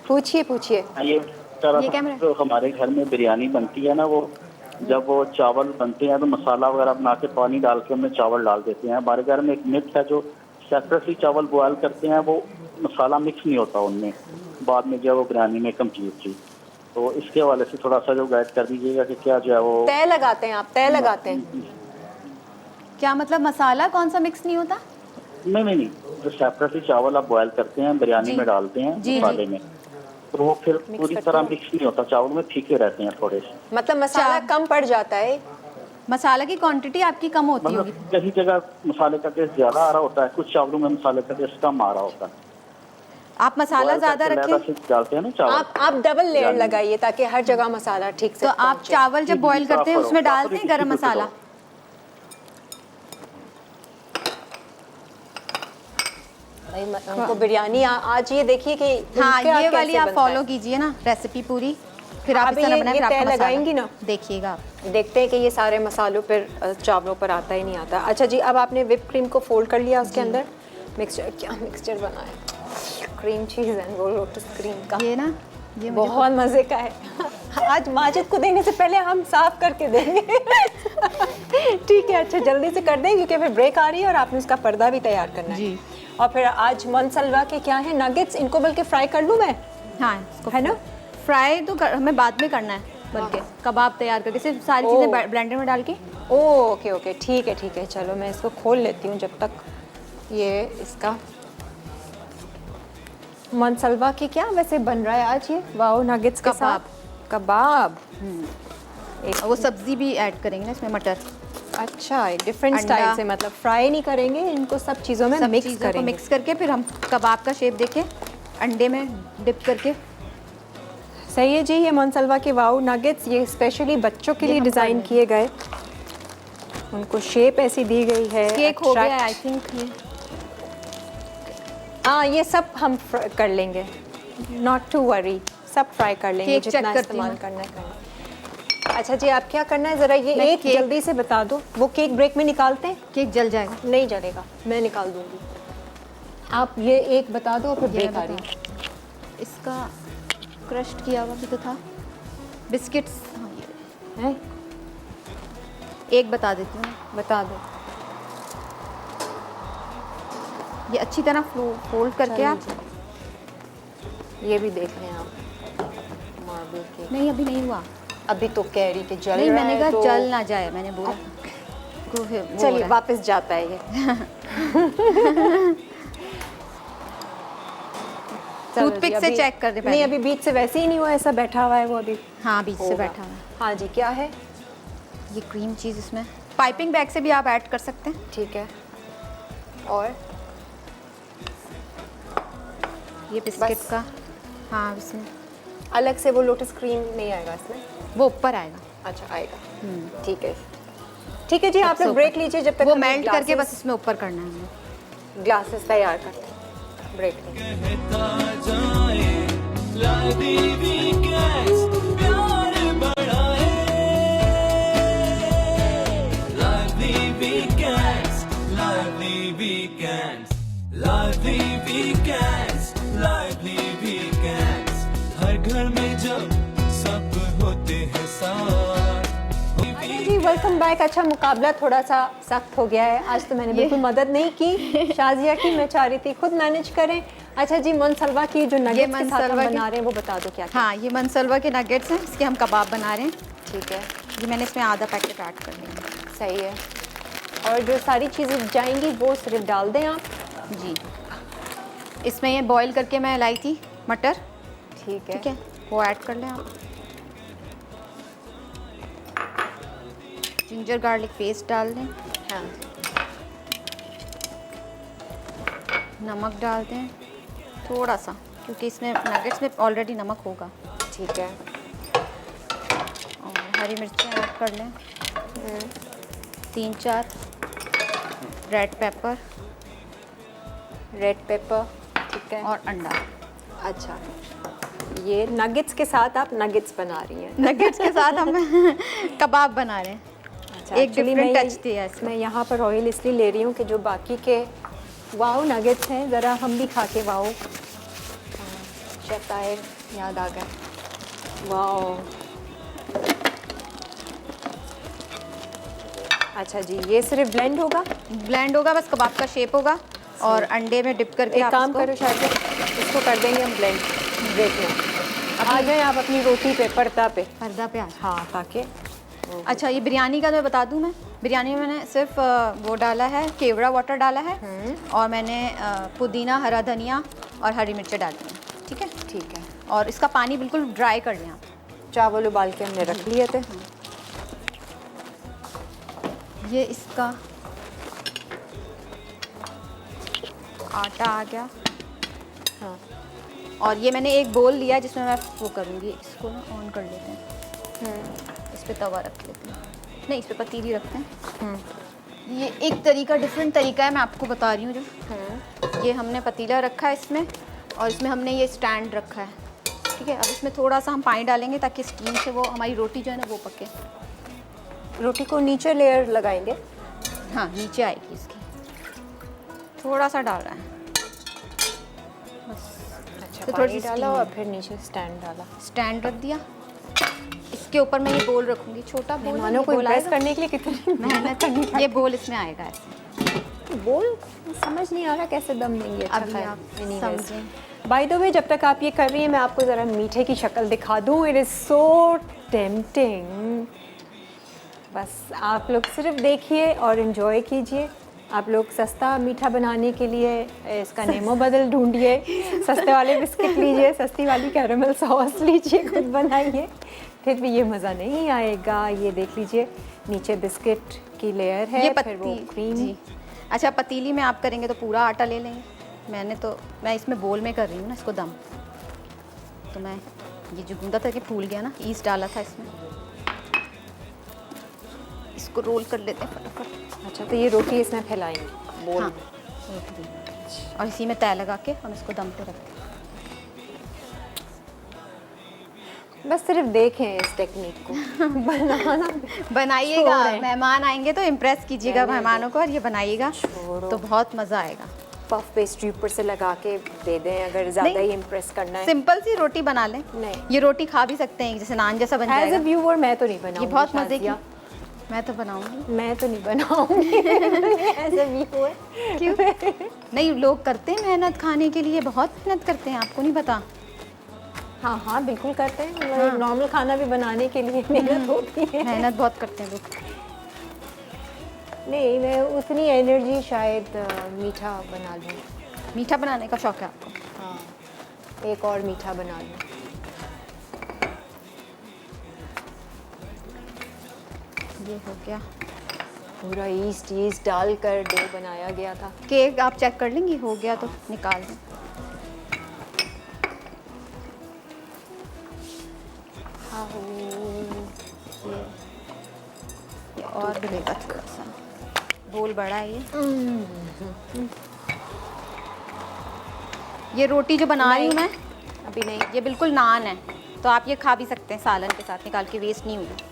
Speaker 1: पूछिए पूछिए।
Speaker 7: मैं ये कह रहा
Speaker 2: ये
Speaker 7: था,
Speaker 2: कैमरा।
Speaker 7: जो हमारे घर में बिरयानी बनती है ना, वो जब वो चावल बनते हैं तो मसाला वगैरह बना के पानी डाल के उनमें चावल डाल देते हैं। हमारे घर में एक मिथ है, जो सेपरेटली चावल बॉयल करते हैं वो मसाला मिक्स नहीं होता उनमें, बाद में जो है वो बिरयानी में कम्प्लीटली। तो इसके हवाले से थोड़ा सा जो गाइड कर दीजिएगा कि क्या जो है वो
Speaker 1: तय लगाते हैं आप, तय लगाते हैं?
Speaker 2: क्या मतलब मसाला कौन सा मिक्स नहीं होता?
Speaker 7: नहीं, जो सेपरेटली चावल आप बॉयल करते हैं बिरयानी
Speaker 2: जी।
Speaker 7: में डालते हैं
Speaker 2: जी,
Speaker 7: मसाले
Speaker 2: जी।
Speaker 7: में, तो वो फिर पूरी
Speaker 1: करते
Speaker 7: तरह
Speaker 1: हैं।
Speaker 7: मिक्स नहीं होता, चावल में फीके रहते हैं थोड़े से।
Speaker 1: मतलब मसाला कम पड़ जाता है?
Speaker 2: मसाला की क्वांटिटी आपकी कम होती होगी।
Speaker 7: मतलब कहीं जगह मसाले का टेस्ट ज्यादा आ रहा होता है, कुछ चावलों में मसाले का टेस्ट कम आ रहा होता है।
Speaker 2: आप मसाला
Speaker 7: Boil
Speaker 2: ज्यादा
Speaker 7: करके
Speaker 2: रखें
Speaker 7: लहदा से डालते हैं ना चावल।
Speaker 1: आप डबल लेयर
Speaker 7: बिरयानी में।
Speaker 1: लगाइए ताकि हर जगह मसाला ठीक से
Speaker 2: तो आप
Speaker 1: पहुंचे।
Speaker 2: चावल जब
Speaker 7: जी,
Speaker 2: बॉईल
Speaker 7: जी,
Speaker 2: करते हैं
Speaker 7: प्रॉपर
Speaker 2: उसमें
Speaker 7: हो,
Speaker 2: डालते हैं
Speaker 7: प्रॉपर
Speaker 2: गरम
Speaker 7: distribute
Speaker 2: मसाला?
Speaker 7: हो।
Speaker 1: भाई उनको बिरयानी आज ये देखिए कि
Speaker 2: हाँ,
Speaker 1: उनके हाथ
Speaker 2: ये वाली
Speaker 1: कैसे
Speaker 2: आप
Speaker 1: बनता है।
Speaker 2: फॉलो कीजिए ना रेसिपी पूरी, फिर आप
Speaker 1: आप
Speaker 2: इस तरह
Speaker 1: ये
Speaker 2: बनाएं, फिर
Speaker 1: तय
Speaker 2: आपका मसाला
Speaker 1: लगाएंगी ना?
Speaker 2: देखिएगा आप।
Speaker 1: देखते हैं कि ये सारे मसालों पर चावलों पर आता ही नहीं आता। अच्छा जी, अब आपने व्हिप क्रीम को फोल्ड कर लिया, उसके अंदर मिक्सचर, क्या मिक्सचर बना है, क्रीम चीज़ एंड वो लोटस क्रीम का,
Speaker 2: ये ना, ये मुझे
Speaker 1: बहुत मज़े का है। आज माजिद को देने से पहले हम साफ करके देंगे। ठीक है, अच्छा जल्दी से कर दें क्योंकि फिर ब्रेक आ रही है और आपने उसका पर्दा भी तैयार करना है।
Speaker 2: जी।
Speaker 1: और फिर आज मनसलवा के क्या है, नगेट्स, इनको बल्कि फ्राई कर लूँ मैं,
Speaker 2: हाँ इसको
Speaker 1: है ना?
Speaker 2: फ्राई तो हमें बाद में करना है, बल्कि कबाब तैयार करके सिर्फ सारी
Speaker 1: ओह।
Speaker 2: चीज़ें ब्लेंडर में डाल के।
Speaker 1: ओके ओके, ठीक है, चलो मैं इसको खोल लेती हूँ जब तक ये इसका मनसलवा की क्या वैसे बन रहा है आज ये, वाओ नगेट्स के साथ कबाब।
Speaker 2: और वो सब्जी भी ऐड करेंगे ना इसमें, मटर।
Speaker 1: अच्छा, डिफरेंट
Speaker 2: अंडा।
Speaker 1: स्टाइल से, मतलब फ्राई नहीं करेंगे इनको, सब चीज़ों में
Speaker 2: सब
Speaker 1: मिक्स
Speaker 2: चीज़ों को
Speaker 1: करेंगे।
Speaker 2: मिक्स करके फिर हम कबाब का शेप देके अंडे में डिप करके।
Speaker 1: सही है जी, ये मनसलवा के वाओ नगेट्स ये स्पेशली बच्चों के
Speaker 2: ये
Speaker 1: लिए
Speaker 2: हम
Speaker 1: डिज़ाइन
Speaker 2: कर
Speaker 1: किए गए, उनको शेप ऐसी दी गई है।
Speaker 2: केक हो गया
Speaker 1: attract-
Speaker 2: आई थिंक ये।
Speaker 1: हाँ, ये सब हम कर लेंगे, नॉट टू वरी, सब फ्राई कर लेंगे
Speaker 2: केक
Speaker 1: जितना
Speaker 2: check करती
Speaker 1: इस्तेमाल
Speaker 2: हूँ।
Speaker 1: करना है करना। अच्छा जी, आप क्या करना है ज़रा ये
Speaker 2: मैं
Speaker 1: एक
Speaker 2: केक-
Speaker 1: जल्दी से बता दो, वो केक ब्रेक में निकालते हैं?
Speaker 2: केक जल जाएगा।
Speaker 1: नहीं जलेगा, मैं निकाल दूंगी, आप ये एक बता दो फिर
Speaker 2: ये
Speaker 1: ब्रेक
Speaker 2: मैं
Speaker 1: आ रही है।
Speaker 2: बताऊँ। इसका क्रश्ड किया हुआ भी तो था, बिस्किट्स। हाँ, ये
Speaker 1: हैं?
Speaker 2: एक बता देती हूँ।
Speaker 1: बता दो।
Speaker 2: ये अच्छी तरह फोल्ड करके आप।
Speaker 1: ये भी देख लें आप, मार्बल केक।
Speaker 2: नहीं अभी नहीं हुआ,
Speaker 1: अभी तो कह रही कि जल
Speaker 2: नहीं
Speaker 1: रहा
Speaker 2: मैंने
Speaker 1: है
Speaker 2: कहा
Speaker 1: तो
Speaker 2: जल ना जाए, मैंने बोला को फिर वो हो
Speaker 1: चलिए
Speaker 2: रहा है।
Speaker 1: वापस जाता है ये। चलो जी,
Speaker 2: टूथपिक से
Speaker 1: अभी-
Speaker 2: चेक कर दे पहले।
Speaker 1: नहीं अभी बीच से वैसे ही नहीं हुआ, ऐसा बैठा हुआ है वो अभी।
Speaker 2: हाँ बीच से
Speaker 1: होगा।
Speaker 2: बैठा हुआ है।
Speaker 1: हाँ जी, क्या है?
Speaker 2: ये क्रीम चीज़ इसमें पाइपिंग बैग से भी आप ऐड कर सकते हैं।
Speaker 1: ठीक है, और
Speaker 2: ये बिस्किट
Speaker 1: बस?
Speaker 2: का, हाँ इसमें
Speaker 1: अलग से वो लोटस क्रीम नहीं आएगा इसमें?
Speaker 2: वो ऊपर आएगा।
Speaker 1: अच्छा आएगा, ठीक है। ठीक है जी, आप लोग ब्रेक लीजिए जब तक
Speaker 2: वो
Speaker 1: हम
Speaker 2: मेल्ट करके
Speaker 1: glasses-
Speaker 2: बस इसमें ऊपर करना है हमें।
Speaker 1: ग्लासेस तैयार करते हैं, ब्रेक लीजिए।
Speaker 3: कहता जाए लादी वीकेंड्स प्यार बढ़ाए लादी वीकेंड्स लादी वीकेंड्स लादी वीकेंड्स लादी वीकेंड्स हर घर में जब सब होते हैं साथ
Speaker 1: जी वेलकम बैक। अच्छा मुकाबला थोड़ा सा सख्त हो गया है आज, तो मैंने बिल्कुल मदद नहीं की, शाजिया की, मैं चाह रही थी खुद मैनेज करें। अच्छा जी, मनसलवा की जो नगेट्स के साथ हम
Speaker 2: मनसलवा की-
Speaker 1: बना रहे हैं वो बता दो क्या क्या?
Speaker 2: हाँ ये मनसलवा के नगेट्स हैं, इसके हम कबाब बना रहे हैं।
Speaker 1: ठीक है,
Speaker 2: ये मैंने इसमें आधा पैकेट ऐड कर दिया।
Speaker 1: सही है। और जो सारी चीज़ें जाएंगी वो सिर्फ डाल दें आप?
Speaker 2: जी इसमें ये बॉईल करके मैं लाई थी मटर,
Speaker 1: ठीक है,
Speaker 2: ठीक है वो ऐड कर लें आप। जिंजर गार्लिक पेस्ट डाल दें,
Speaker 1: हाँ
Speaker 2: नमक डाल दें थोड़ा सा, क्योंकि इसमें नगेट्स में ऑलरेडी नमक होगा।
Speaker 1: ठीक है,
Speaker 2: और हरी मिर्चें ऐड कर लें, 3-4 रेड पेपर
Speaker 1: रेड पेपर, ठीक है,
Speaker 2: और अंडा।
Speaker 1: अच्छा ये नगेट्स के साथ आप नगेट्स बना रही हैं।
Speaker 2: नगेट्स के साथ हम कबाब बना रहे हैं।
Speaker 1: अच्छा,
Speaker 2: एक
Speaker 1: actually
Speaker 2: डिफरेंट
Speaker 1: मैं
Speaker 2: टच दिया है इसमें।
Speaker 1: मैं यहाँ पर ऑयल इसलिए ले रही हूँ कि जो बाकी के वाओ नगेट्स हैं ज़रा हम भी खा के वाओ। शेफ ताहिर याद आ गया। वाओ, अच्छा जी, ये सिर्फ ब्लेंड होगा।
Speaker 2: ब्लेंड होगा, बस कबाब का शेप होगा और अंडे में डिप करके
Speaker 1: एक
Speaker 2: आप
Speaker 1: काम
Speaker 2: इसको-
Speaker 1: करो शायद, इसको कर देंगे हम ब्लेंड ब्रेक में। आ जाए आप अपनी रोटी पे, पर्दा पे।
Speaker 2: पर्दा पे आ जाए।
Speaker 1: हाँ, ताकि
Speaker 2: अच्छा, ये बिरयानी का तो बता दूं मैं। बिरयानी में मैंने सिर्फ वो डाला है, केवड़ा वाटर डाला है और मैंने पुदीना, हरा धनिया और हरी मिर्चें डाली हैं। ठीक है,
Speaker 1: ठीक है।
Speaker 2: और इसका पानी बिल्कुल ड्राई कर लें आप।
Speaker 1: चावल उबाल के हमने रख लिए थे।
Speaker 2: ये इसका आटा आ गया।
Speaker 1: हाँ,
Speaker 2: और ये मैंने एक बोल लिया जिसमें मैं वो करूँगी। इसको ना ऑन कर लेते हैं, इस पे तवा रख लेते हैं, नहीं इस पे पतीली रखते हैं। ये एक तरीका, डिफरेंट तरीका है, मैं आपको बता रही हूँ। जो ये हमने पतीला रखा है इसमें, और इसमें हमने ये स्टैंड रखा है। ठीक है, अब इसमें थोड़ा सा हम पानी डालेंगे ताकि स्टीम से वो हमारी रोटी जो है ना वो पके।
Speaker 1: रोटी को नीचे लेयर लगाएंगे।
Speaker 2: हाँ, नीचे आएगी इसकी। थोड़ा सा डाल रहा है बस।
Speaker 1: अच्छा,
Speaker 2: तो
Speaker 1: पानी
Speaker 2: थोड़ी सी
Speaker 1: डाला
Speaker 2: steam
Speaker 1: और
Speaker 2: है।
Speaker 1: फिर नीचे स्टैंड डाला।
Speaker 2: स्टैंड रख दिया, इसके ऊपर मैं ये बोल रखूँगी। छोटा बोल है,
Speaker 1: मेहमानों
Speaker 2: ये
Speaker 1: को
Speaker 2: बोल
Speaker 1: इम्प्रेस
Speaker 2: आएगा।
Speaker 1: करने के लिए कितनी
Speaker 2: मेहनत, ये बोल इसमें आएगा ऐसे।
Speaker 1: बोल समझ नहीं आ रहा कैसे दम देंगे। अच्छा,
Speaker 2: अभी आप समझें।
Speaker 1: बाय द वे, जब तक आप ये कर रही हैं मैं आपको ज़रा मीठे की शक्ल दिखा दूँ। It is so tempting. बस आप लोग सिर्फ देखिए और इन्जॉय कीजिए। आप लोग सस्ता मीठा बनाने के लिए इसका नेमो बदल ढूंढिए, सस्ते वाले बिस्किट लीजिए, सस्ती वाली कैरेमल सॉस लीजिए, खुद बनाइए, फिर भी ये मज़ा नहीं आएगा। ये देख लीजिए, नीचे बिस्किट की लेयर है,
Speaker 2: ये
Speaker 1: फिर वो
Speaker 2: पत्ती
Speaker 1: क्रीम।
Speaker 2: जी। अच्छा, पतीली में आप करेंगे तो पूरा आटा ले लेंगे। मैं इसमें बोल में कर रही हूँ ना इसको दम। तो मैं ये जो गूंदा था कि फूल गया ना, ईस्ट डाला था इसमें। इसको रोल कर लेते हैं फटाफट।
Speaker 1: अच्छा, तो ये रोटी इसमें फैलाएंगे बोल
Speaker 2: हाँ,
Speaker 1: में।
Speaker 2: एक दिन। और इसी में तय लगा के हम इसको दम पे रखते हैं।
Speaker 1: बस सिर्फ देखें इस टेक्निक को। बनाना
Speaker 2: बनाइएगा,
Speaker 1: छोड़ें।
Speaker 2: मेहमान आएंगे तो इम्प्रेस कीजिएगा
Speaker 1: रहने दो।
Speaker 2: मेहमानों को, और ये बनाइएगा
Speaker 1: छोड़ो।
Speaker 2: तो बहुत मज़ा आएगा।
Speaker 1: पफ पेस्ट्री ऊपर से लगा के दे दें अगर ज़्यादा
Speaker 2: नहीं।
Speaker 1: ही इम्प्रेस करना है।
Speaker 2: सिंपल सी रोटी बना लें।
Speaker 1: नहीं।
Speaker 2: ये रोटी खा भी सकते हैं, जैसे नान जैसा बन
Speaker 1: एज
Speaker 2: जाएगा।
Speaker 1: अ व्यूअर मैं तो नहीं बनाऊंगी।
Speaker 2: ये बहुत मज़े की।
Speaker 1: शाज़िया,
Speaker 2: मैं तो बनाऊंगी।
Speaker 1: मैं तो नहीं बनाऊंगी एज अ व्यूअर।
Speaker 2: क्यों? नहीं, लोग करते हैं मेहनत खाने के लिए, बहुत मेहनत करते हैं, आपको नहीं पता।
Speaker 1: हाँ हाँ, बिल्कुल करते हैं। नॉर्मल खाना भी बनाने के लिए मेहनत होती है।
Speaker 2: मेहनत बहुत करते हैं लोग।
Speaker 1: नहीं, मैं उतनी एनर्जी शायद मीठा बना लूँ।
Speaker 2: मीठा बनाने का शौक है आपको?
Speaker 1: हाँ, एक और मीठा बना लूँ।
Speaker 2: ये हो गया।
Speaker 1: पूरा ईस्ट डालकर डो बनाया गया था।
Speaker 2: केक आप चेक कर लेंगी, हो गया तो निकाल दें। ये और मिलेगा थोड़ा सा। बोल बड़ा है ये रोटी जो बना रही हूँ मैं
Speaker 1: अभी नहीं।
Speaker 2: ये बिल्कुल नान है, तो आप ये खा भी सकते हैं सालन के साथ निकाल के, वेस्ट नहीं होगी।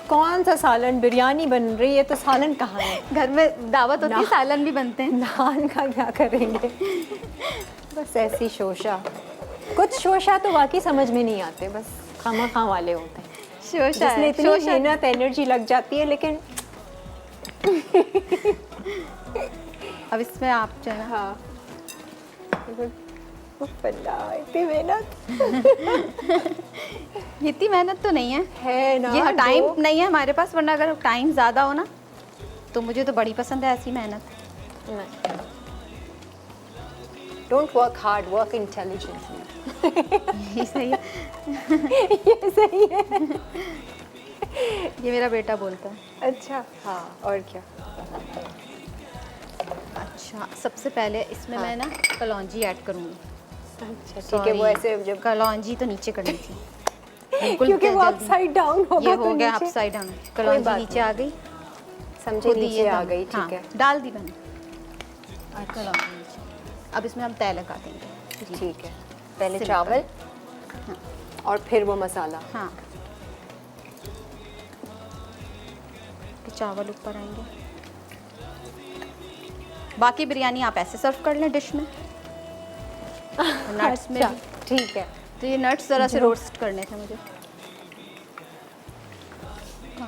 Speaker 1: कौन सा सालन? बिरयानी बन रही है तो सालन कहाँ है?
Speaker 2: घर में दावत होती है, सालन भी बनते हैं।
Speaker 1: नान का क्या करेंगे? बस ऐसी शोशा। कुछ शोशा तो वाकई समझ में नहीं आते, बस खामा वाले होते हैं
Speaker 2: शोशा
Speaker 1: जिसमें
Speaker 2: है,
Speaker 1: इतनी
Speaker 2: शोशा।
Speaker 1: मेहनत एनर्जी लग जाती है। लेकिन
Speaker 2: अब इसमें आप जो है ना,
Speaker 1: हाँ, इतनी मेहनत
Speaker 2: इतनी मेहनत तो नहीं
Speaker 1: है ना।
Speaker 2: ये टाइम नहीं है हमारे पास, वरना अगर टाइम ज़्यादा हो ना तो मुझे तो बड़ी पसंद है ऐसी मेहनत।
Speaker 1: Don't work hard, work intelligently.
Speaker 2: ये सही है।
Speaker 1: ये सही है।
Speaker 2: ये मेरा बेटा बोलता है।
Speaker 1: अच्छा, हाँ, और क्या?
Speaker 2: अच्छा, सबसे पहले इसमें मैं ना कलौंजी ऐड करूँगी।
Speaker 1: अच्छा, ठीक है। वो ऐसे जब
Speaker 2: कलौंजी तो नीचे करनी थी बिल्कुल,
Speaker 1: क्योंकि वो
Speaker 2: जल्दी।
Speaker 1: अपसाइड डाउन होगा
Speaker 2: ये
Speaker 1: तो
Speaker 2: हो गया
Speaker 1: नीचे।
Speaker 2: Upside down.
Speaker 1: बात
Speaker 2: कलौंजी नीचे
Speaker 1: नहीं।
Speaker 2: आ गई,
Speaker 1: समझे,
Speaker 2: खुद ही
Speaker 1: नीचे
Speaker 2: ये
Speaker 1: आ
Speaker 2: दम।
Speaker 1: गई। ठीक
Speaker 2: हाँ,
Speaker 1: है,
Speaker 2: डाल दी मैंने कलौंजी नीचे। अब इसमें हम तय लगा देंगे।
Speaker 1: ठीक है। पहले
Speaker 2: सिंपल।
Speaker 1: चावल। और फिर वो मसाला।
Speaker 2: हाँ, चावल ऊपर आएंगे। बाकी बिरयानी आप ऐसे सर्व कर लें डिश में, नट्स में
Speaker 1: अच्छा,
Speaker 2: भी।
Speaker 1: ठीक है।
Speaker 2: तो ये नट्स ज़रा से रोस्ट करने थे मुझे।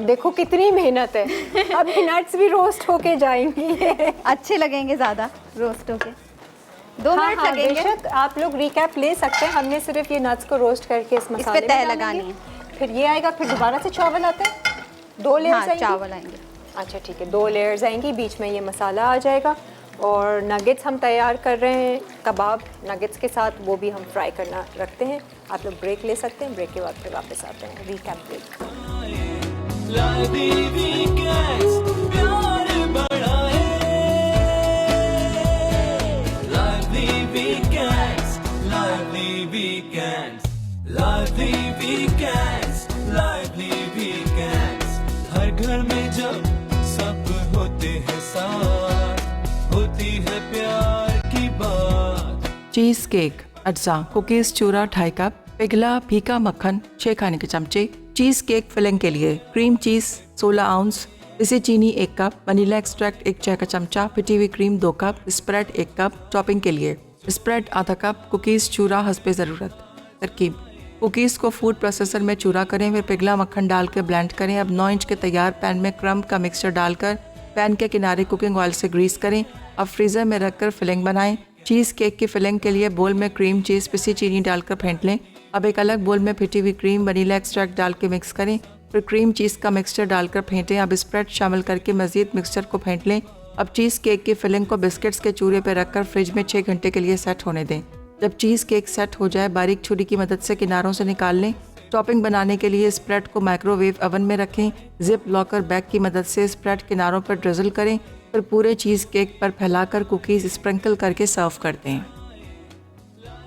Speaker 1: देखो कितनी मेहनत है, अब नट्स भी रोस्ट होके जाएंगी।
Speaker 2: अच्छे लगेंगे ज़्यादा रोस्ट होके। 2 मिनट लगेंगे।
Speaker 1: बेशक आप लोग रिकैप ले सकते हैं, हमने सिर्फ ये नट्स को रोस्ट करके इस मसाले में
Speaker 2: तह
Speaker 1: डालेंगे।
Speaker 2: लगानी है।
Speaker 1: फिर ये आएगा, फिर दोबारा से चावल आते हैं, 2 लेयर्स
Speaker 2: हाँ,
Speaker 1: आएंगी।
Speaker 2: चावल आएंगे।
Speaker 1: अच्छा ठीक है, 2 लेयर्स आएंगी, बीच में ये मसाला आ जाएगा और नगेट्स हम तैयार कर रहे हैं कबाब नगेट्स के साथ, वो भी हम फ्राई करना रखते हैं। आप लोग ब्रेक ले सकते हैं, ब्रेक के बाद फिर वापस आते हैं। Recap break.
Speaker 3: लादी वीकेंड्स प्यार बढ़ाए, लादी वीकेंड्स, लादी वीकेंड्स, लादी वीकेंड्स, लादी वीकेंड्स। हर घर में जब सब होते हैं साथ, होती है प्यार की बात।
Speaker 8: चीज केक, अज्जा, कुकीज चूरा 2.5 कप, पिघला फीका मक्खन 6 खाने के चमचे। चीज केक फिलिंग के लिए क्रीम चीज 16 आउंस, पिसी चीनी 1 कप, वनीला एक्सट्रैक्ट 1 चाय का चमचा, पिटी हुई cream 2 cup, spread 1 cup. Topping के लिए स्प्रेड आधा कप, कुकीज चूरा हस्बे ज़रूरत। तरकीब: कुकीज़ को फूड प्रोसेसर में चूरा करें, फिर पिघला मक्खन डाल कर ब्लेंड करें। अब 9 इंच के तैयार पैन में क्रम्ब का मिक्सचर डालकर पैन के किनारे कुकिंग ऑयल से ग्रीस करें। अब फ्रीज़र में रखकर फिलिंग बनाएं। चीज़ केक की फिलिंग के लिए बोल में क्रीम चीज़ पिसी चीनी डालकर फेंट लें। अब एक अलग बोल में फिटी हुई क्रीम वनीला एक्सट्रैक्ट डाल के मिक्स करें, फिर क्रीम चीज़ का मिक्सचर डालकर फेंटें। अब स्प्रेड शामिल करके मज़ीद मिक्सचर को फेंट लें। अब चीज़ केक की फिलिंग को बिस्किट्स के चूरे पर रखकर फ्रिज में 6 घंटे के लिए सेट होने दें। जब चीज़ केक सेट हो जाए, बारीक छुरी की मदद से किनारों से निकाल लें। टॉपिंग बनाने के लिए स्प्रेड को माइक्रोवेव ओवन में रखें। जिप लॉकर बैग की मदद से स्प्रेड किनारों पर ड्रिजल करें, फिर पूरे चीज़ केक पर फैलाकर कुकीज़ स्प्रिंकल करके सर्व कर दें।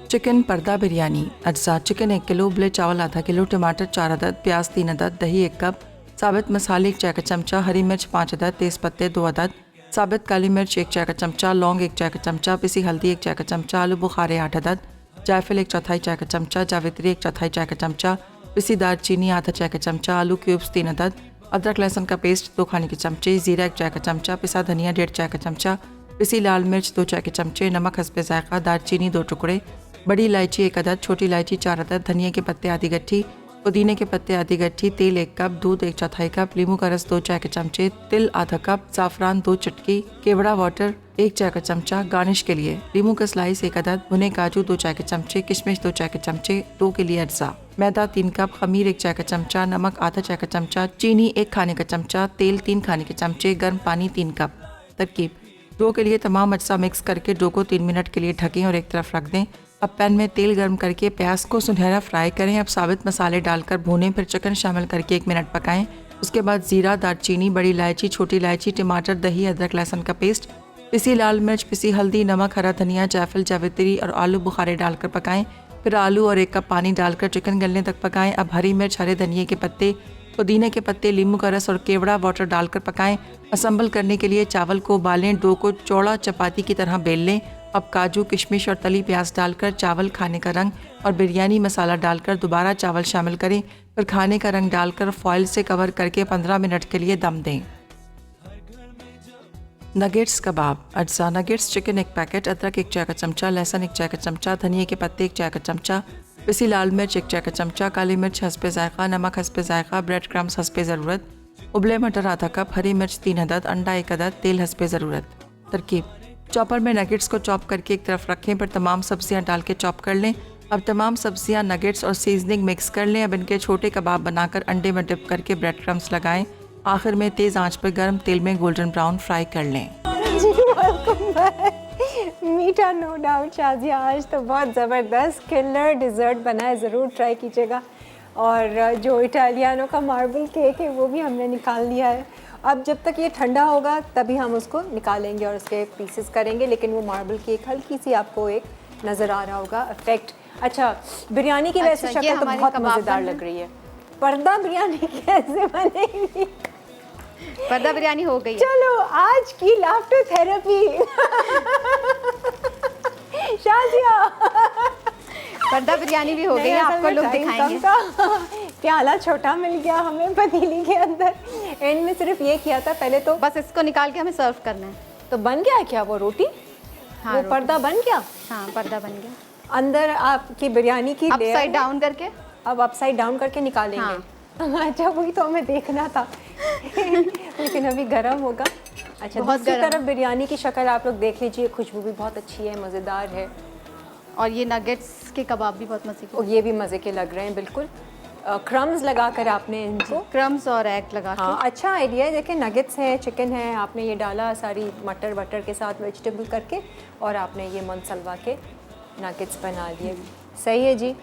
Speaker 8: चिकन पर्दा बिरयानी, अज्जा: चिकन 1 किलो, उबले चावल आधा किलो, टमाटर 4 अदद, प्याज 3 अदद, दही 1 कप, साबित मसाले 1 चाय का चमचा, हरी मिर्च 5 अदद, तेज़ पत्ते 2 अदद, साबित काली मिर्च 1 चाय का चमचा, लौंग 1 चाय का चमचा, पिसी हल्दी 1 चाय का चमचा, आलू बुखारे 8 अदद, जायफल 1/4 चाय का चमचा, जावित्री 1/4 चाय का चमचा, पिसी दालचीनी आधा चाय का चमचा, आलू क्यूब्स 3 अदद, अदरक लहसुन का पेस्ट 2 खाने के चमचे, जीरा 1 चाय का चमचा, पिसा धनिया 1.5 चाय का चमचा, पिसी लाल मिर्च 2 चाय के चमचे, नमक हस्बे जायका, दालचीनी 2 टुकड़े, बड़ी इलायची 1 अदद, छोटी इलायची 4 अदद, धनिया के पत्ते आधी गट्ठी, पुदीने के पत्ते आधी गट्ठी, तेल 1 कप, दूध 1/4 कप, नींबू का रस 2 चाय के चमचे, तिल आधा कप, जाफरान 2 चुटकी, केवड़ा वाटर 1 चाय का चमचा। गार्निश के लिए नींबू का स्लाइस 1 अदद, भुने काजू 2 चाय के चमचे, किशमिश 2 चाय के चमचे। डो के लिए अज्जा: मैदा 3 कप, खमीर 1 चाय का चमचा, नमक आधा चाय का चमचा, चीनी 1 खाने का चमचा, तेल 3 खाने के चमचे, गर्म पानी 3 कप। तरकीब: डो के लिए तमाम अज्जा मिक्स करके डो को 3 मिनट के लिए ढकें और एक तरफ रख दें। अब पैन में तेल गर्म करके प्याज को सुनहरा फ्राई करें। अब साबित मसाले डालकर भूनें, फिर चिकन शामिल करके 1 मिनट पकाएं। उसके बाद जीरा, दालचीनी, बड़ी इलायची, छोटी इलायची, टमाटर, दही, अदरक लहसुन का पेस्ट, पिसी लाल मिर्च, पिसी हल्दी, नमक, हरा धनिया, जायफल, जावित्री और आलू बुखारे डालकर पकाएं। फिर आलू और 1 कप पानी डालकर चिकन गलने तक पकाएं। अब हरी मिर्च, हरे धनिये के पत्ते, पुदीने के पत्ते, नींबू का रस और केवड़ा वाटर डालकर पकाएं। असम्बल करने के लिए चावल को उबालें, डो को चौड़ा चपाती की तरह बेल लें। अब काजू, किशमिश और तली प्याज डालकर चावल, खाने का रंग और बिरयानी मसाला डालकर दोबारा चावल शामिल करें, फिर खाने का रंग डालकर फॉइल से कवर करके 15 मिनट के लिए दम दें। नगेट्स कबाब, अज्जा: नगेट्स चिकन 1 पैकेट, अदरक 1 चाय का चमचा, लहसुन 1 चाय का चमचा, धनिया के पत्ते 1 चाय का चमचा, पिसी लाल मिर्च 1 चाय का चमचा, काली मिर्च हस्बे जायका, नमक हस्बे जायका, ब्रेड क्रम्स हस्बे ज़रूरत, उबले मटर आधा कप, हरी मिर्च 3 अदद, अंडा 1 अदद, तेल हस्बे ज़रूरत। तरकीब: चॉपर में नगेट्स को चॉप करके एक तरफ रखें, फिर तमाम सब्जियां डाल के चॉप कर लें। अब तमाम सब्जियां, नगेट्स और सीजनिंग मिक्स कर लें। अब इनके छोटे कबाब बनाकर अंडे में डिप करके ब्रेड क्रम्स लगाएं। आखिर में तेज़ आंच पर गर्म तेल में गोल्डन ब्राउन फ्राई कर लें।
Speaker 1: मीठा नो डाउट शाजिया, आज तो बहुत ज़बरदस्त किलर डिज़र्ट बना है, ज़रूर ट्राई कीजिएगा। और जो इटालियानों का मार्बल केक है वो भी हमने निकाल लिया है। अब जब तक ये ठंडा होगा तभी हम उसको निकालेंगे और उसके पीसेस करेंगे, लेकिन वो मार्बल केक हल्की सी आपको एक नज़र आ रहा होगा इफेक्ट। अच्छा, बिरयानी की वैसे शक्ल तो बहुत मज़ेदार लग रही है। पर्दा बिरयानी कैसे बनेगी?
Speaker 2: पर्दा बिरयानी हो गई है।
Speaker 1: चलो आज की लाफ्टर थेरेपी शाजिया
Speaker 2: पर्दा बिरयानी भी हो गई
Speaker 1: नहीं,
Speaker 2: है,
Speaker 1: असल
Speaker 2: आपको
Speaker 1: में
Speaker 2: लोग
Speaker 1: टाइम
Speaker 2: दिखाएंगे।
Speaker 1: कम था। प्याला छोटा मिल गया हमें पतीली के अंदर। एंड में सिर्फ ये किया था पहले तो।
Speaker 2: बस इसको निकाल के हमें सर्व करना है।
Speaker 1: तो बन गया है क्या वो रोटी?
Speaker 2: हाँ,
Speaker 1: वो
Speaker 2: रोटी।
Speaker 1: पर्दा बन गया?
Speaker 2: हाँ, पर्दा बन गया।
Speaker 1: अंदर आपकी बिरयानी की लेयर
Speaker 2: अपसाइड
Speaker 1: है।
Speaker 2: डाउन करके
Speaker 1: अब अपसाइड डाउन करके निकालेंगे। अच्छा, वही तो हमें देखना था। लेकिन अभी गरम होगा। अच्छा,
Speaker 2: बहुत
Speaker 1: दूसरी
Speaker 2: गरम।
Speaker 1: तरफ बिरयानी की शक्ल आप लोग देख लीजिए, खुशबू भी बहुत अच्छी है, मज़ेदार है।
Speaker 2: और ये नगेट्स के कबाब भी बहुत मजे
Speaker 1: और ये भी मज़े के लग रहे हैं बिल्कुल। क्रम्स लगाकर आपने इनको।
Speaker 2: के, क्रम्स और एग लगा के।
Speaker 1: हाँ, अच्छा आइडिया है। देखिए, नगेट्स है, चिकन है, आपने ये डाला सारी मटर वटर के साथ वेजिटेबल करके, और आपने ये मनसलवा के नगेट्स बना लिए। सही है जी।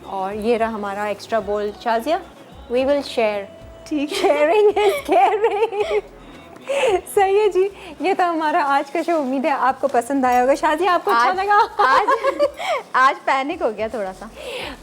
Speaker 1: और ये रहा हमारा एक्स्ट्रा बोल। Shazia, we will share. ठीक, शेयरिंग इज केयरिंग। सही है जी। ये तो हमारा आज का शो। उम्मीद है आपको पसंद आया होगा। शाजिया, आपको अच्छा लगा?
Speaker 2: आज पैनिक हो गया थोड़ा सा।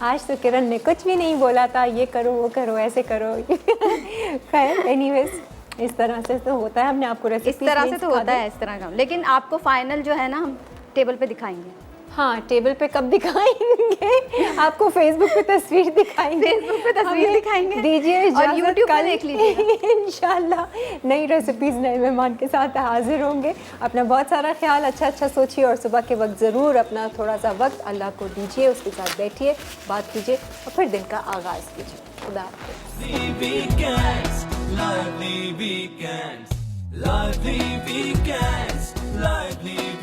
Speaker 1: आज तो किरण ने कुछ भी नहीं बोला था, ये करो वो करो ऐसे करो। खैर, एनीवेज, इस तरह से तो होता है। हमने आपको रेसिपी
Speaker 2: इस तरह से तो होता है, इस तरह का। लेकिन आपको फाइनल जो है ना, हम टेबल पे दिखाएंगे।
Speaker 1: हाँ, टेबल पे कब दिखाएंगे? आपको फेसबुक पे तस्वीर दिखाएंगे।
Speaker 2: फेसबुक पे तस्वीर
Speaker 1: हमें
Speaker 2: दिखाएंगे।
Speaker 1: दीजिए
Speaker 2: और
Speaker 1: इजाज़त,
Speaker 2: यूट्यूब पे
Speaker 1: कल
Speaker 2: देख लीजिएगा।
Speaker 1: इंशाल्लाह नई रेसिपीज़ नए मेहमान के साथ हाजिर होंगे। अपना बहुत सारा ख्याल अच्छा सोचिए, और सुबह के वक्त ज़रूर अपना थोड़ा सा वक्त अल्लाह को दीजिए, उसके साथ बैठिए, बात कीजिए, और फिर दिन का आगाज़ कीजिए। खुदा हाफ़िज़।
Speaker 3: lively weekends, lively weekends, lively